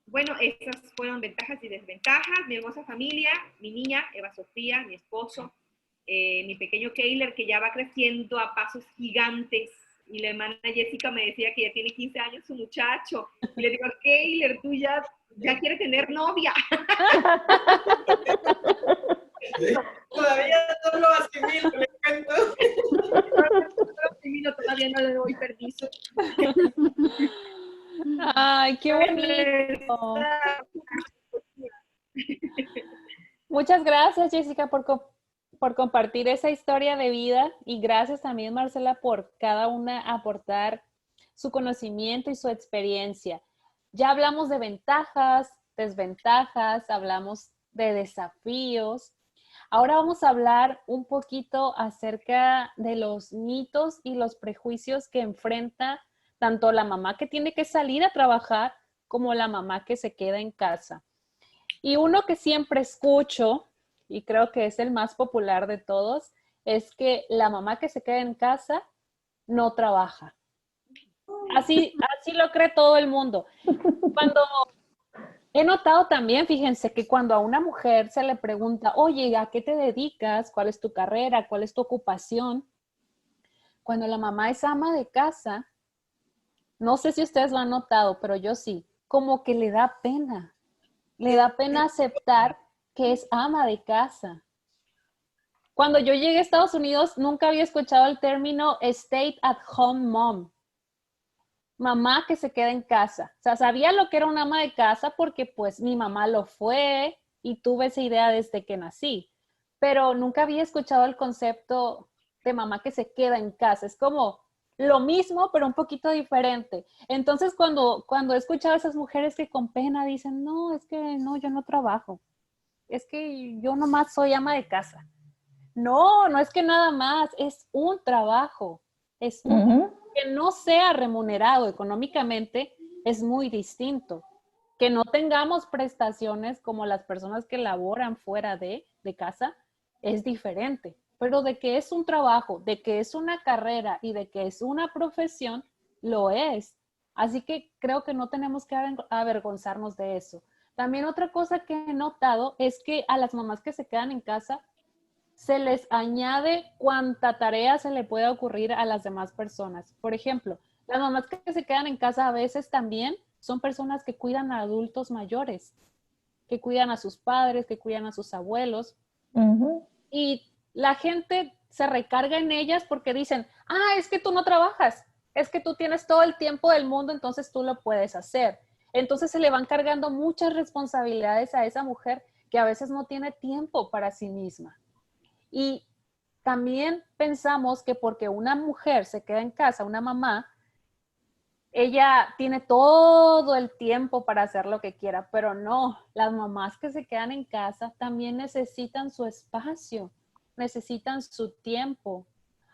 bueno, estas fueron ventajas y desventajas. Mi hermosa familia, mi niña Eva Sofía, mi esposo, mi pequeño Keiler, que ya va creciendo a pasos gigantes. Y la hermana Jessica me decía que ya tiene 15 años su muchacho. Y le digo, Keiler, tú ya quieres tener novia. Todavía no lo asimilo, le cuento. Todavía no le doy permiso. Ay, qué bonito. Muchas gracias, Jessica, por compartir esa historia de vida y gracias también, Marcela, por cada una aportar su conocimiento y su experiencia. Ya hablamos de ventajas, desventajas, hablamos de desafíos. Ahora vamos a hablar un poquito acerca de los mitos y los prejuicios que enfrenta tanto la mamá que tiene que salir a trabajar como la mamá que se queda en casa. Y uno que siempre escucho, y creo que es el más popular de todos, es que la mamá que se queda en casa no trabaja. Así lo cree todo el mundo. Cuando he notado también, fíjense, que cuando a una mujer se le pregunta, oye, ¿a qué te dedicas? ¿Cuál es tu carrera? ¿Cuál es tu ocupación? Cuando la mamá es ama de casa, no sé si ustedes lo han notado, pero yo sí, como que le da pena. Le da pena aceptar que es ama de casa. Cuando yo llegué a Estados Unidos, nunca había escuchado el término stay at home mom. Mamá que se queda en casa. O sea, sabía lo que era una ama de casa porque pues mi mamá lo fue y tuve esa idea desde que nací. Pero nunca había escuchado el concepto de mamá que se queda en casa. Es como lo mismo, pero un poquito diferente. Entonces, cuando he escuchado a esas mujeres que con pena dicen, no, es que no, yo no trabajo. Es que yo nomás soy ama de casa. No, no es que nada más, es un trabajo. Es un que no sea remunerado económicamente es muy distinto. Que no tengamos prestaciones como las personas que laboran fuera de casa es diferente. Pero de que es un trabajo, de que es una carrera y de que es una profesión, lo es. Así que creo que no tenemos que avergonzarnos de eso. También otra cosa que he notado es que a las mamás que se quedan en casa se les añade cuánta tarea se le pueda ocurrir a las demás personas. Por ejemplo, las mamás que se quedan en casa a veces también son personas que cuidan a adultos mayores. que cuidan a sus padres, que cuidan a sus abuelos. Y la gente se recarga en ellas porque dicen, es que tú no trabajas, es que tú tienes todo el tiempo del mundo, entonces tú lo puedes hacer. Entonces se le van cargando muchas responsabilidades a esa mujer que a veces no tiene tiempo para sí misma. Y también pensamos que porque una mujer se queda en casa, una mamá, ella tiene todo el tiempo para hacer lo que quiera, pero no, las mamás que se quedan en casa también necesitan su espacio, necesitan su tiempo.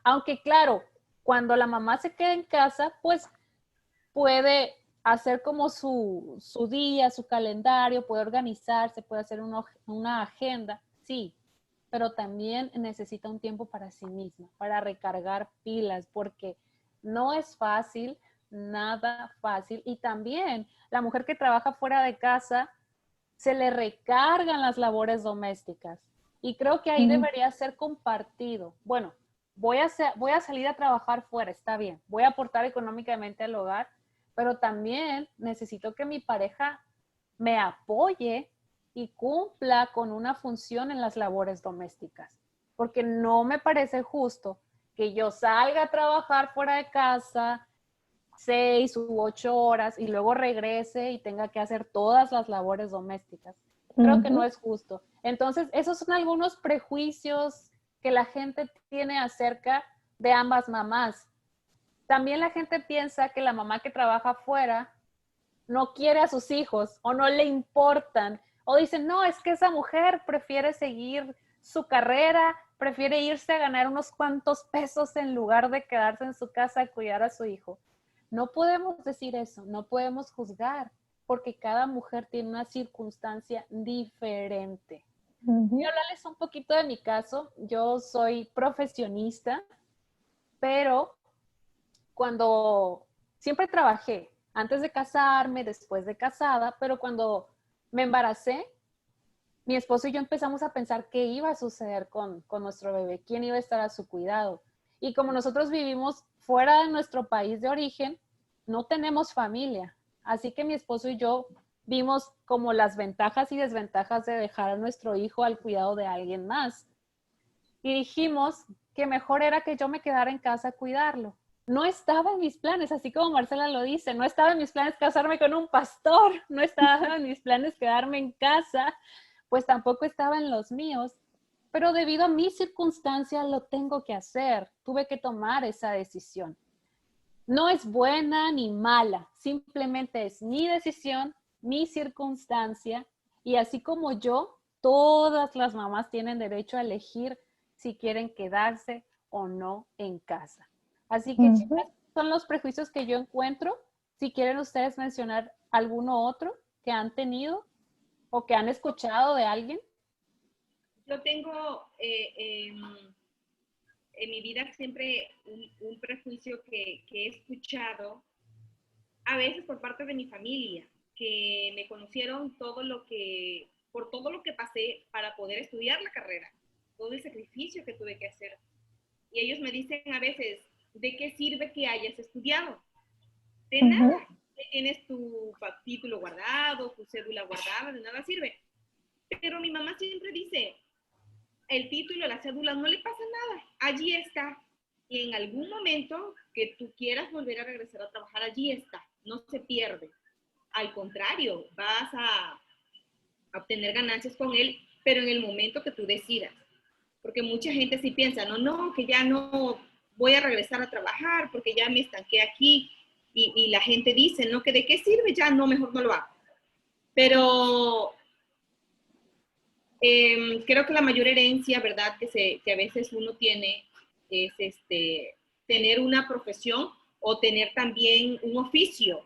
Aunque claro, cuando la mamá se queda en casa, pues puede hacer como su día, su calendario, puede organizarse, puede hacer una agenda, sí, pero también necesita un tiempo para sí misma, para recargar pilas, porque no es fácil, nada fácil. Y también la mujer que trabaja fuera de casa, se le recargan las labores domésticas. Y creo que ahí debería ser compartido. Bueno, voy a salir a trabajar fuera, está bien. Voy a aportar económicamente al hogar, pero también necesito que mi pareja me apoye y cumpla con una función en las labores domésticas. Porque no me parece justo que yo salga a trabajar fuera de casa 6 u 8 horas y luego regrese y tenga que hacer todas las labores domésticas. Creo que no es justo. Entonces, esos son algunos prejuicios que la gente tiene acerca de ambas mamás. También la gente piensa que la mamá que trabaja afuera no quiere a sus hijos o no le importan. O dicen, no, es que esa mujer prefiere seguir su carrera, prefiere irse a ganar unos cuantos pesos en lugar de quedarse en su casa a cuidar a su hijo. No podemos decir eso, no podemos juzgar, porque cada mujer tiene una circunstancia diferente. Voy a hablarles un poquito de mi caso. Yo soy profesionista, pero cuando siempre trabajé, antes de casarme, después de casada, pero cuando me embaracé, mi esposo y yo empezamos a pensar qué iba a suceder con nuestro bebé, quién iba a estar a su cuidado. Y como nosotros vivimos fuera de nuestro país de origen, no tenemos familia. Así que mi esposo y yo vimos como las ventajas y desventajas de dejar a nuestro hijo al cuidado de alguien más. Y dijimos que mejor era que yo me quedara en casa a cuidarlo. No estaba en mis planes, así como Marcela lo dice, no estaba en mis planes casarme con un pastor, no estaba en mis planes quedarme en casa, pues tampoco estaba en los míos, pero debido a mi circunstancia lo tengo que hacer, tuve que tomar esa decisión. No es buena ni mala, simplemente es mi decisión, mi circunstancia, y así como yo, todas las mamás tienen derecho a elegir si quieren quedarse o no en casa. Así que, chicas, son los prejuicios que yo encuentro. Si quieren ustedes mencionar alguno otro que han tenido o que han escuchado de alguien. Yo tengo en mi vida siempre un prejuicio que he escuchado, a veces por parte de mi familia, que me conocieron por todo lo que pasé para poder estudiar la carrera, todo el sacrificio que tuve que hacer. Y ellos me dicen a veces, ¿de qué sirve que hayas estudiado? De nada. Tienes tu título guardado, tu cédula guardada, de nada sirve. Pero mi mamá siempre dice, el título, la cédula, no le pasa nada, allí está. Y en algún momento que tú quieras volver a regresar a trabajar, allí está, no se pierde. Al contrario, vas a obtener ganancias con él, pero en el momento que tú decidas. Porque mucha gente sí piensa, no, que ya no voy a regresar a trabajar porque ya me estanqué aquí. Y la gente dice, ¿no? Que de qué sirve, ya no, mejor no lo hago. Pero creo que la mayor herencia, ¿verdad? Que a veces uno tiene es tener una profesión o tener también un oficio.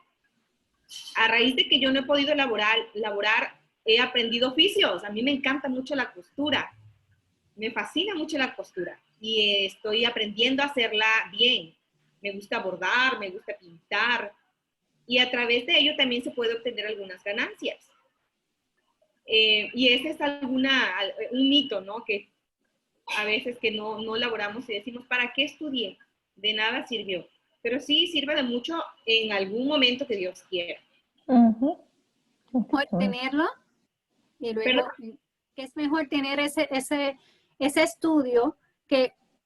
A raíz de que yo no he podido laborar, he aprendido oficios. A mí me encanta mucho la costura. Me fascina mucho la costura y estoy aprendiendo a hacerla bien. Me gusta bordar, me gusta pintar y a través de ello también se puede obtener algunas ganancias. Y ese es un mito, ¿no? Que a veces que no laboramos y decimos, ¿para qué estudié? De nada sirvió. Pero sí sirve de mucho en algún momento que Dios quiera. Por tenerlo Y luego, que es mejor tener ese estudio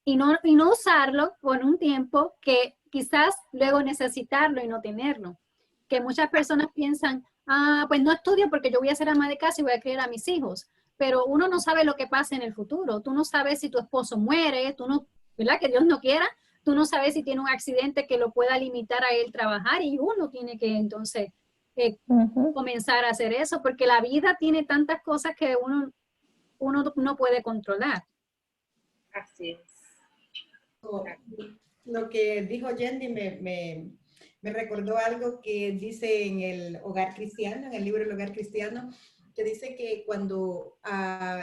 y no usarlo por un tiempo que quizás luego necesitarlo y no tenerlo. Que muchas personas piensan, pues no estudio porque yo voy a ser ama de casa y voy a criar a mis hijos. Pero uno no sabe lo que pasa en el futuro. Tú no sabes si tu esposo muere, ¿verdad? Que Dios no quiera. Tú no sabes si tiene un accidente que lo pueda limitar a él trabajar y uno tiene que entonces comenzar a hacer eso, porque la vida tiene tantas cosas que uno no puede controlar. Así es. Lo que dijo Yendi me recordó algo que dice en el Hogar Cristiano, en el libro El Hogar Cristiano, que dice que cuando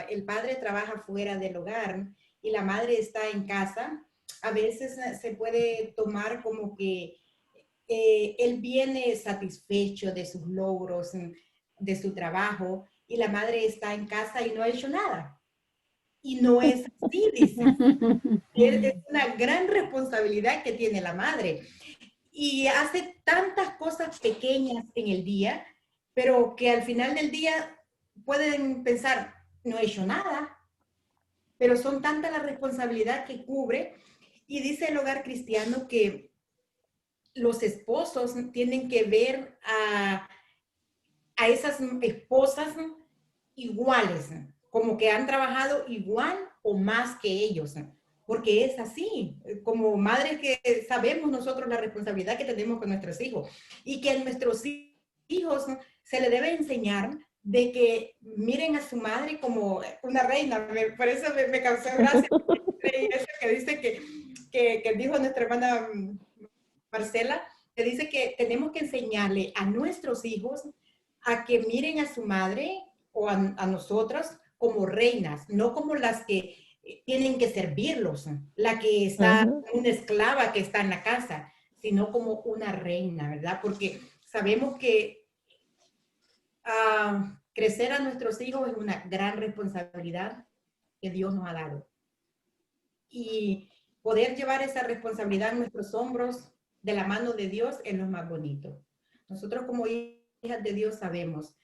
el padre trabaja fuera del hogar y la madre está en casa, a veces se puede tomar como que él viene satisfecho de sus logros, de su trabajo, y la madre está en casa y no ha hecho nada. Y no es así, dice. Es una gran responsabilidad que tiene la madre. Y hace tantas cosas pequeñas en el día, pero que al final del día pueden pensar, no he hecho nada, pero son tanta la responsabilidad que cubre. Y dice el Hogar Cristiano que los esposos tienen que ver a esas esposas iguales, como que han trabajado igual o más que ellos, porque es así, como madres que sabemos nosotros la responsabilidad que tenemos con nuestros hijos y que a nuestros hijos se le debe enseñar de que miren a su madre como una reina. Por eso me causó gracia eso que dice que dijo nuestra hermana Marcela, que dice que tenemos que enseñarle a nuestros hijos a que miren a su madre o a nosotras como reinas, no como las que tienen que servirlos, la que está, una esclava que está en la casa, sino como una reina, ¿verdad? Porque sabemos que crecer a nuestros hijos es una gran responsabilidad que Dios nos ha dado. Y poder llevar esa responsabilidad en nuestros hombros de la mano de Dios es lo más bonito. Nosotros como hijas de Dios sabemos,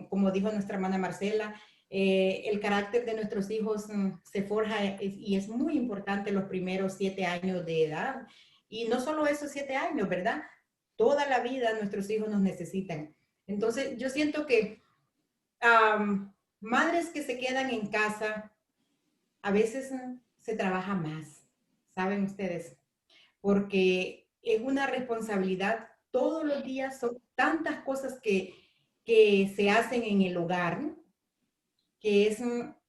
como dijo nuestra hermana Marcela, el carácter de nuestros hijos se forja y es muy importante los primeros 7 años de edad. Y no solo esos 7 años, ¿verdad? Toda la vida nuestros hijos nos necesitan. Entonces yo siento que madres que se quedan en casa, a veces se trabaja más, ¿saben ustedes? Porque es una responsabilidad, todos los días son tantas cosas que se hacen en el hogar, que es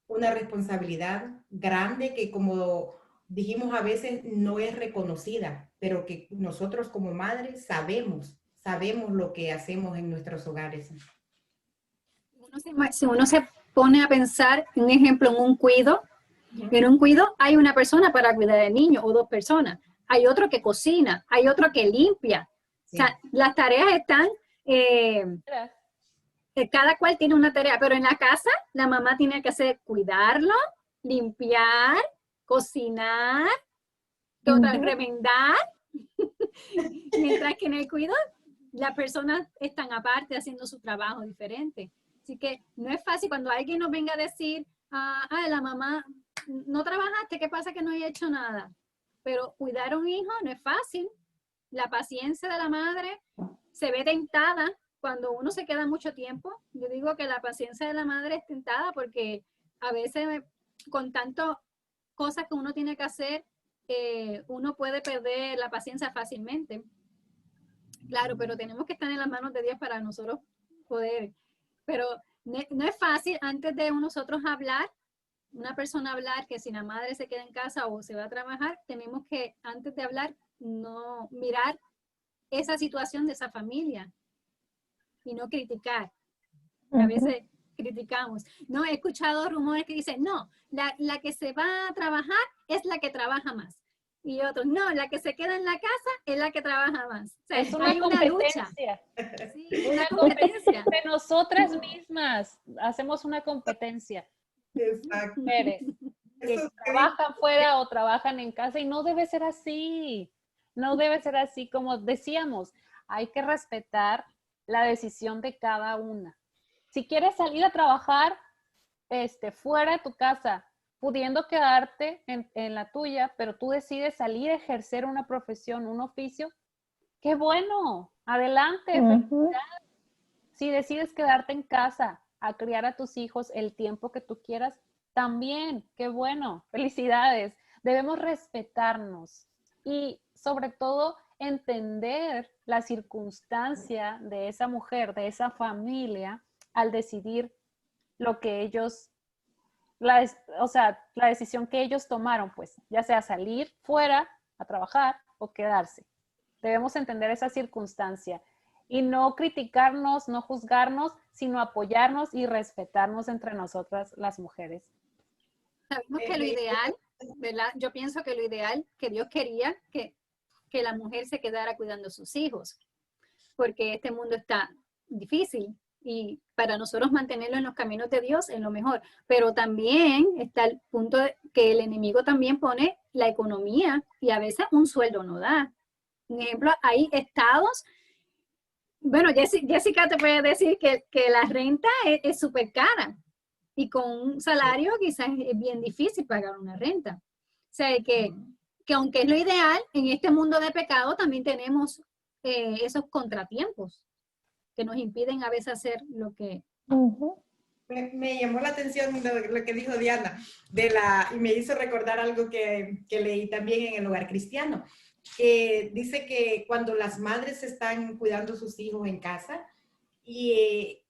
una responsabilidad grande que, como dijimos, a veces no es reconocida, pero que nosotros como madres sabemos lo que hacemos en nuestros hogares. Si uno se pone a pensar, un ejemplo, en un cuido, en un cuido hay una persona para cuidar al niño o 2 personas. Hay otro que cocina, hay otro que limpia. Sí. O sea, las tareas están, cada cual tiene una tarea, pero en la casa la mamá tiene que hacer cuidarlo, limpiar, cocinar, remendar. Mientras que en el cuido las personas están aparte haciendo su trabajo diferente. Así que no es fácil cuando alguien nos venga a decir, la mamá, no trabajaste, ¿qué pasa que no he hecho nada? Pero cuidar a un hijo no es fácil. La paciencia de la madre se ve tentada cuando uno se queda mucho tiempo. Yo digo que la paciencia de la madre es tentada porque a veces con tantas cosas que uno tiene que hacer, uno puede perder la paciencia fácilmente. Claro, pero tenemos que estar en las manos de Dios para nosotros poder. Pero no es fácil antes de nosotros hablar, una persona hablar que si la madre se queda en casa o se va a trabajar, tenemos que antes de hablar no mirar esa situación de esa familia y no criticar. A veces criticamos. No, he escuchado rumores que dicen, no, la que se va a trabajar es la que trabaja más. Y otros, no, la que se queda en la casa es la que trabaja más. O sea, es una competencia. Sí, una competencia. De nosotras mismas hacemos una competencia. Exacto. Mujeres que trabajan fuera o trabajan en casa y no debe ser así. No debe ser así. Como decíamos, hay que respetar la decisión de cada una. Si quieres salir a trabajar fuera de tu casa, pudiendo quedarte en la tuya, pero tú decides salir a ejercer una profesión, un oficio, ¡qué bueno! Adelante. Si decides quedarte en casa a criar a tus hijos el tiempo que tú quieras, también, qué bueno, felicidades. Debemos respetarnos y sobre todo entender la circunstancia de esa mujer, de esa familia, al decidir lo que ellos, la decisión que ellos tomaron, pues, ya sea salir fuera a trabajar o quedarse. Debemos entender esa circunstancia y no criticarnos, no juzgarnos, sino apoyarnos y respetarnos entre nosotras las mujeres. Sabemos que lo ideal, ¿verdad? Yo pienso que lo ideal, que Dios quería que la mujer se quedara cuidando a sus hijos, porque este mundo está difícil y para nosotros mantenerlo en los caminos de Dios es lo mejor. Pero también está el punto de que el enemigo también pone la economía y a veces un sueldo no da. Por ejemplo, hay estados, bueno, Jessica te puede decir que la renta es súper cara y con un salario quizás es bien difícil pagar una renta. O sea, que aunque es lo ideal, en este mundo de pecado también tenemos esos contratiempos que nos impiden a veces hacer lo que... Me llamó la atención lo que dijo Diana, y me hizo recordar algo que leí también en el Hogar Cristiano, que dice que cuando las madres están cuidando a sus hijos en casa y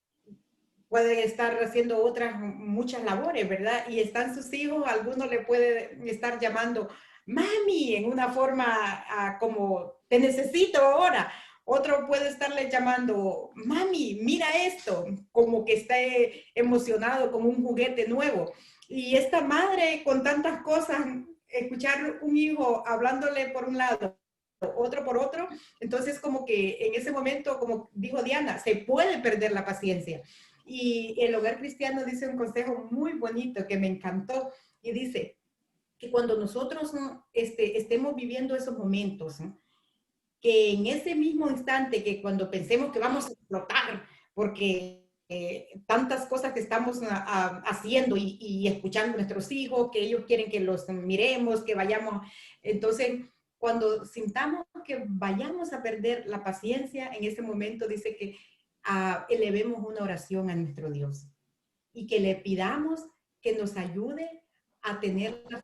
pueden estar haciendo muchas labores, ¿verdad? Y están sus hijos, alguno le puede estar llamando mami en una forma como te necesito ahora. Otro puede estarle llamando mami, mira esto, como que está emocionado con un juguete nuevo. Y esta madre con tantas cosas, escuchar un hijo hablándole por un lado, otro por otro, entonces como que en ese momento, como dijo Diana, se puede perder la paciencia. Y el Hogar Cristiano dice un consejo muy bonito que me encantó y dice que cuando nosotros estemos viviendo esos momentos, que en ese mismo instante que cuando pensemos que vamos a explotar porque tantas cosas que estamos haciendo y escuchando a nuestros hijos, que ellos quieren que los miremos, que vayamos, entonces cuando sintamos que vayamos a perder la paciencia, en ese momento dice que elevemos una oración a nuestro Dios y que le pidamos que nos ayude a tener las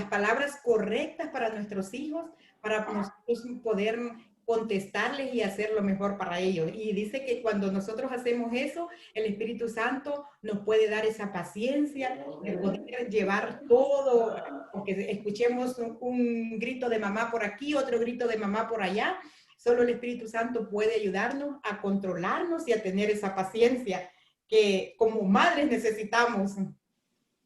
palabras correctas para nuestros hijos, para nosotros poder contestarles y hacer lo mejor para ellos. Y dice que cuando nosotros hacemos eso, el Espíritu Santo nos puede dar esa paciencia de poder llevar todo, porque escuchemos un grito de mamá por aquí, otro grito de mamá por allá. Solo el Espíritu Santo puede ayudarnos a controlarnos y a tener esa paciencia que como madres necesitamos.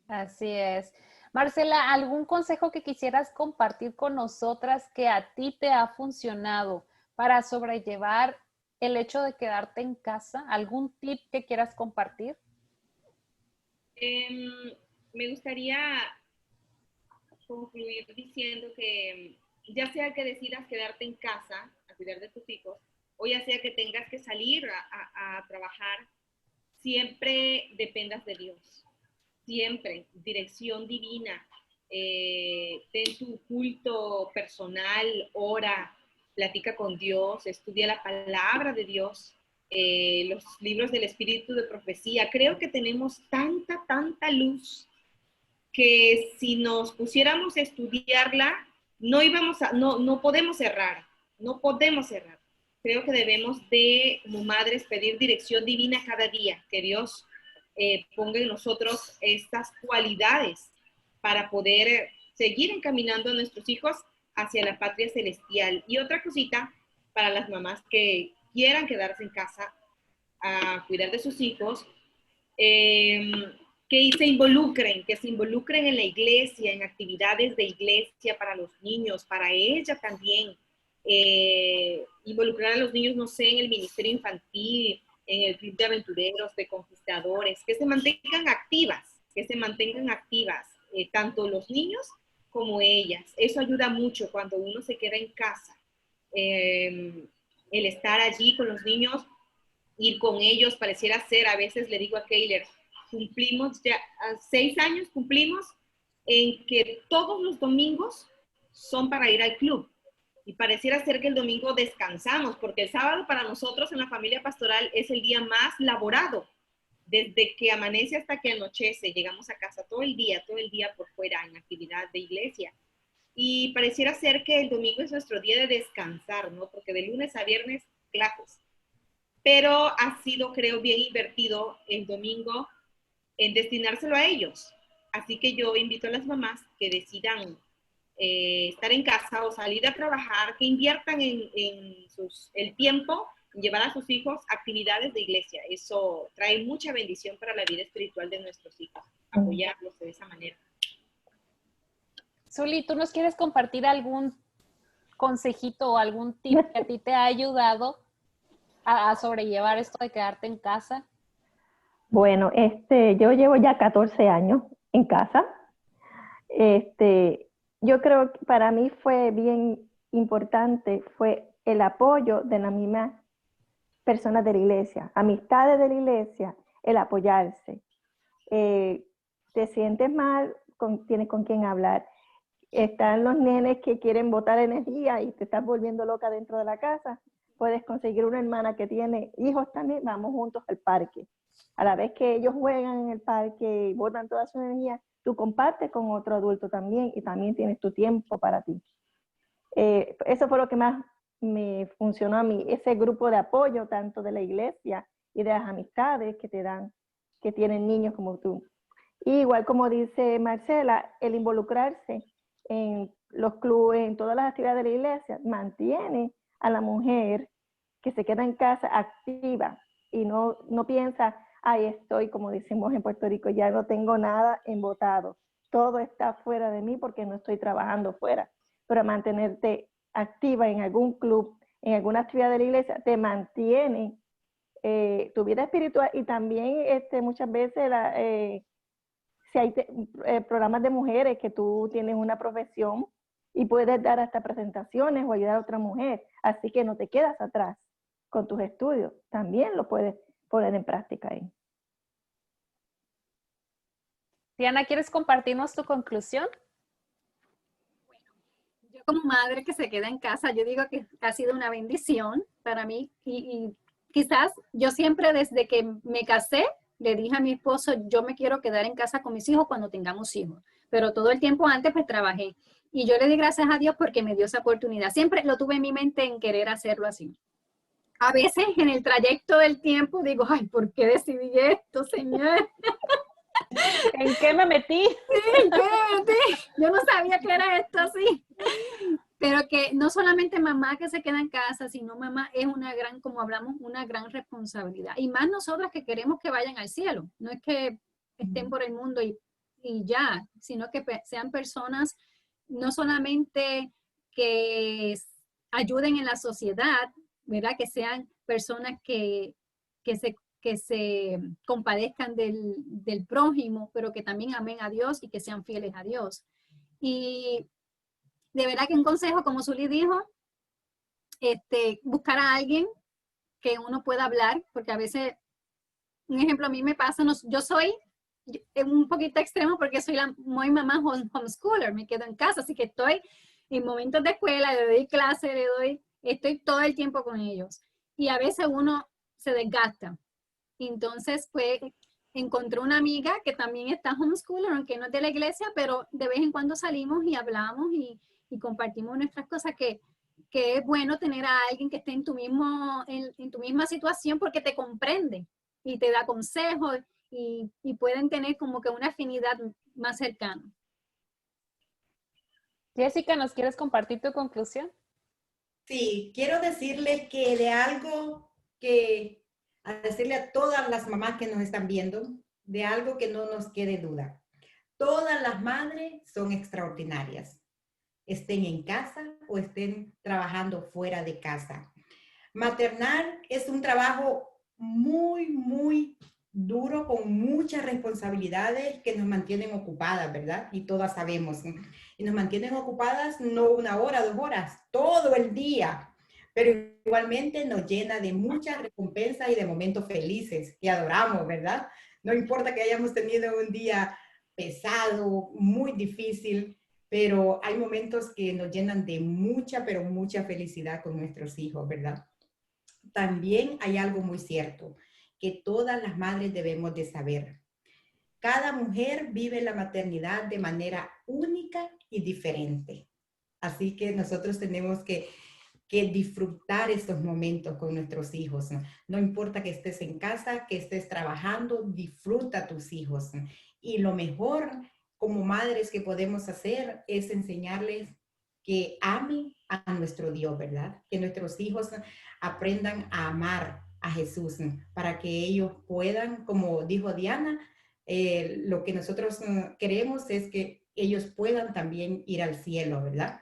Así es. Marcela, ¿algún consejo que quisieras compartir con nosotras que a ti te ha funcionado para sobrellevar el hecho de quedarte en casa? ¿Algún tip que quieras compartir? Me gustaría concluir diciendo que ya sea que decidas quedarte en casa a cuidar de tus hijos, o ya sea que tengas que salir a trabajar, siempre dependas de Dios. Siempre, dirección divina. Ten tu culto personal, ora, platica con Dios, estudia la palabra de Dios, los libros del Espíritu de Profecía. Creo que tenemos tanta luz que si nos pusiéramos a estudiarla, no podemos errar, no podemos errar. Creo que debemos de, como madres, pedir dirección divina cada día, que Dios ponga en nosotros estas cualidades para poder seguir encaminando a nuestros hijos hacia la patria celestial. Y otra cosita para las mamás que quieran quedarse en casa a cuidar de sus hijos, que se involucren en la iglesia, en actividades de iglesia para los niños, para ella también. Involucrar a los niños, no sé, en el ministerio infantil, en el club de aventureros, de conquistadores, que se mantengan activas, tanto los niños como ellas. Eso ayuda mucho cuando uno se queda en casa. el estar allí con los niños, ir con ellos, pareciera ser, a veces le digo a Keiler, cumplimos ya 6 años, cumplimos en que todos los domingos son para ir al club. Y pareciera ser que el domingo descansamos, porque el sábado para nosotros en la familia pastoral es el día más laborado. Desde que amanece hasta que anochece, llegamos a casa todo el día por fuera en actividad de iglesia. Y pareciera ser que el domingo es nuestro día de descansar, ¿no? Porque de lunes a viernes, clases. Pero ha sido, creo, bien invertido el domingo en destinárselo a ellos. Así que yo invito a las mamás que decidan estar en casa o salir a trabajar, que inviertan el tiempo en llevar a sus hijos a actividades de iglesia. Eso trae mucha bendición para la vida espiritual de nuestros hijos, apoyarlos de esa manera. Zuli, ¿tú nos quieres compartir algún consejito o algún tip que a ti te ha ayudado a sobrellevar esto de quedarte en casa? Bueno, yo llevo ya 14 años en casa. Yo creo que para mí fue bien importante, fue el apoyo de las mismas personas de la iglesia, amistades de la iglesia, el apoyarse. Te sientes mal, tienes con quién hablar. Están los nenes que quieren botar energía y te estás volviendo loca dentro de la casa. Puedes conseguir una hermana que tiene hijos también, vamos juntos al parque. A la vez que ellos juegan en el parque y botan toda su energía, tú compartes con otro adulto también y también tienes tu tiempo para ti. Eso fue lo que más me funcionó a mí, ese grupo de apoyo tanto de la iglesia y de las amistades que te dan, que tienen niños como tú. Y igual como dice Marcela, el involucrarse en los clubes, en todas las actividades de la iglesia, mantiene a la mujer que se queda en casa activa y no piensa, ay, estoy, como decimos en Puerto Rico, ya no tengo nada embotado. Todo está fuera de mí porque no estoy trabajando fuera. Pero mantenerte activa en algún club, en alguna actividad de la iglesia, te mantiene tu vida espiritual y también muchas veces si hay programas de mujeres que tú tienes una profesión y puedes dar hasta presentaciones o ayudar a otra mujer, así que no te quedas atrás con tus estudios, también lo puedes poner en práctica ahí. Diana, ¿quieres compartirnos tu conclusión? Yo como madre que se queda en casa, yo digo que ha sido una bendición para mí y quizás yo siempre desde que me casé le dije a mi esposo, yo me quiero quedar en casa con mis hijos cuando tengamos hijos, pero todo el tiempo antes pues trabajé y yo le di gracias a Dios porque me dio esa oportunidad. Siempre lo tuve en mi mente en querer hacerlo así. A veces en el trayecto del tiempo digo, ay, ¿por qué decidí esto, Señor? ¿En qué me metí? Sí, ¿en qué me metí? Yo no sabía que era esto así. Pero que no solamente mamá que se queda en casa, sino mamá es una gran, como hablamos, una gran responsabilidad. Y más nosotras que queremos que vayan al cielo. No es que estén por el mundo y ya, sino que sean personas no solamente que ayuden en la sociedad, ¿verdad? Que sean personas que se compadezcan del prójimo, pero que también amen a Dios y que sean fieles a Dios. Y de verdad que un consejo, como Zuli dijo, buscar a alguien que uno pueda hablar, porque a veces, un ejemplo, a mí me pasa, yo soy un poquito extremo porque soy muy mamá homeschooler, me quedo en casa, así que estoy en momentos de escuela, le doy clase, estoy todo el tiempo con ellos. Y a veces uno se desgasta. Entonces, pues, encontré una amiga que también está homeschooler, aunque no es de la iglesia, pero de vez en cuando salimos y hablamos y compartimos nuestras cosas, que es bueno tener a alguien que esté en tu misma situación porque te comprende y te da consejos y pueden tener como que una afinidad más cercana. Jessica, ¿nos quieres compartir tu conclusión? Sí, quiero decirle que de algo que, a decirle a todas las mamás que nos están viendo, de algo que no nos quede duda. Todas las madres son extraordinarias, estén en casa o estén trabajando fuera de casa. Maternar es un trabajo muy, muy duro, con muchas responsabilidades que nos mantienen ocupadas, ¿verdad? Y todas sabemos. Y nos mantienen ocupadas no 1 hora, 2 horas, todo el día. pero igualmente nos llena de muchas recompensas y de momentos felices que adoramos, ¿verdad? No importa que hayamos tenido un día pesado, muy difícil, pero hay momentos que nos llenan de mucha, pero mucha felicidad con nuestros hijos, ¿verdad? También hay algo muy cierto, que todas las madres debemos de saber. Cada mujer vive la maternidad de manera única y diferente. Así que nosotros tenemos que disfrutar estos momentos con nuestros hijos. No importa que estés en casa, que estés trabajando, disfruta a tus hijos. Y lo mejor como madres que podemos hacer es enseñarles que amen a nuestro Dios, ¿verdad? Que nuestros hijos aprendan a amar a Jesús para que ellos puedan, como dijo Diana, lo que nosotros queremos es que ellos puedan también ir al cielo, ¿verdad?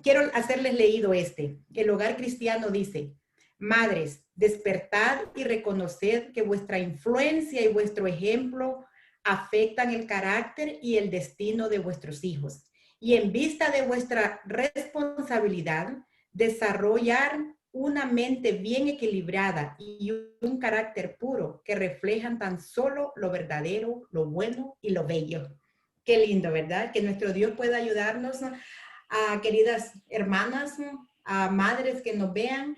Quiero hacerles leído este. El Hogar Cristiano dice: madres, despertad y reconoced que vuestra influencia y vuestro ejemplo afectan el carácter y el destino de vuestros hijos. Y en vista de vuestra responsabilidad, desarrollar una mente bien equilibrada y un carácter puro que reflejan tan solo lo verdadero, lo bueno y lo bello. Qué lindo, ¿verdad? Que nuestro Dios pueda ayudarnos a queridas hermanas, a madres que nos vean,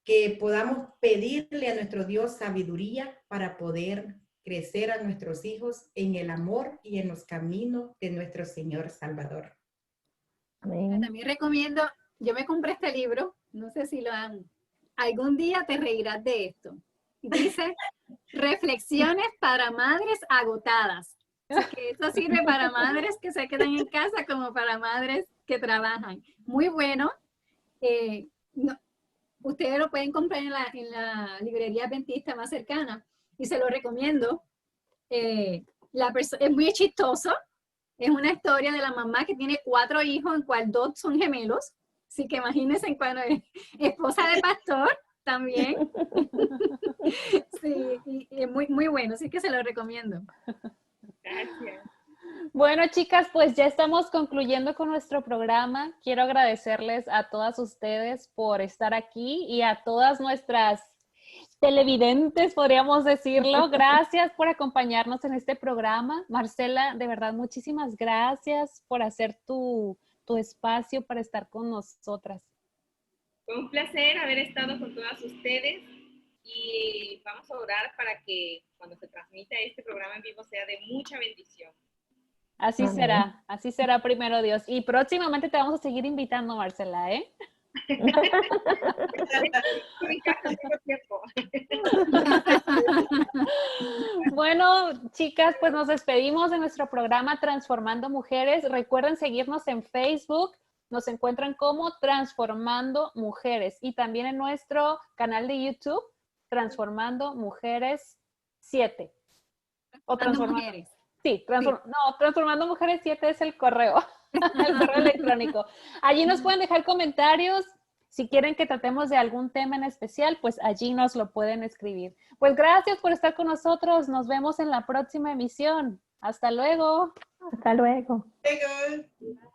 que podamos pedirle a nuestro Dios sabiduría para poder crecer a nuestros hijos en el amor y en los caminos de nuestro Señor Salvador. Amén. También recomiendo, yo me compré este libro, no sé si lo han, algún día te reirás de esto. Dice, reflexiones para madres agotadas. Así que eso sirve para madres que se quedan en casa como para madres que trabajan. Muy bueno. Ustedes lo pueden comprar en la librería adventista más cercana y se lo recomiendo. Es muy chistoso. Es una historia de la mamá que tiene 4 hijos, en cual 2 son gemelos. Así que imagínense en cuando es esposa de pastor también. Sí, y es muy, muy bueno, así que se lo recomiendo. Gracias. Bueno, chicas, pues ya estamos concluyendo con nuestro programa. Quiero agradecerles a todas ustedes por estar aquí y a todas nuestras televidentes, podríamos decirlo. Gracias por acompañarnos en este programa. Marcela, de verdad, muchísimas gracias por hacer tu espacio para estar con nosotras. Fue un placer haber estado con todas ustedes y vamos a orar para que cuando se transmita este programa en vivo sea de mucha bendición. Así será primero Dios. Y próximamente te vamos a seguir invitando, Marcela, ¿eh? Bueno, chicas, pues nos despedimos de nuestro programa Transformando Mujeres. Recuerden seguirnos en Facebook. Nos encuentran como Transformando Mujeres y también en nuestro canal de YouTube, Transformando Mujeres 7. O Transformando Mujeres. Sí, Transformando Mujeres 7 es el correo, el correo electrónico. Allí nos pueden dejar comentarios. Si quieren que tratemos de algún tema en especial, pues allí nos lo pueden escribir. Pues gracias por estar con nosotros. Nos vemos en la próxima emisión. Hasta luego. Hasta luego. Luego.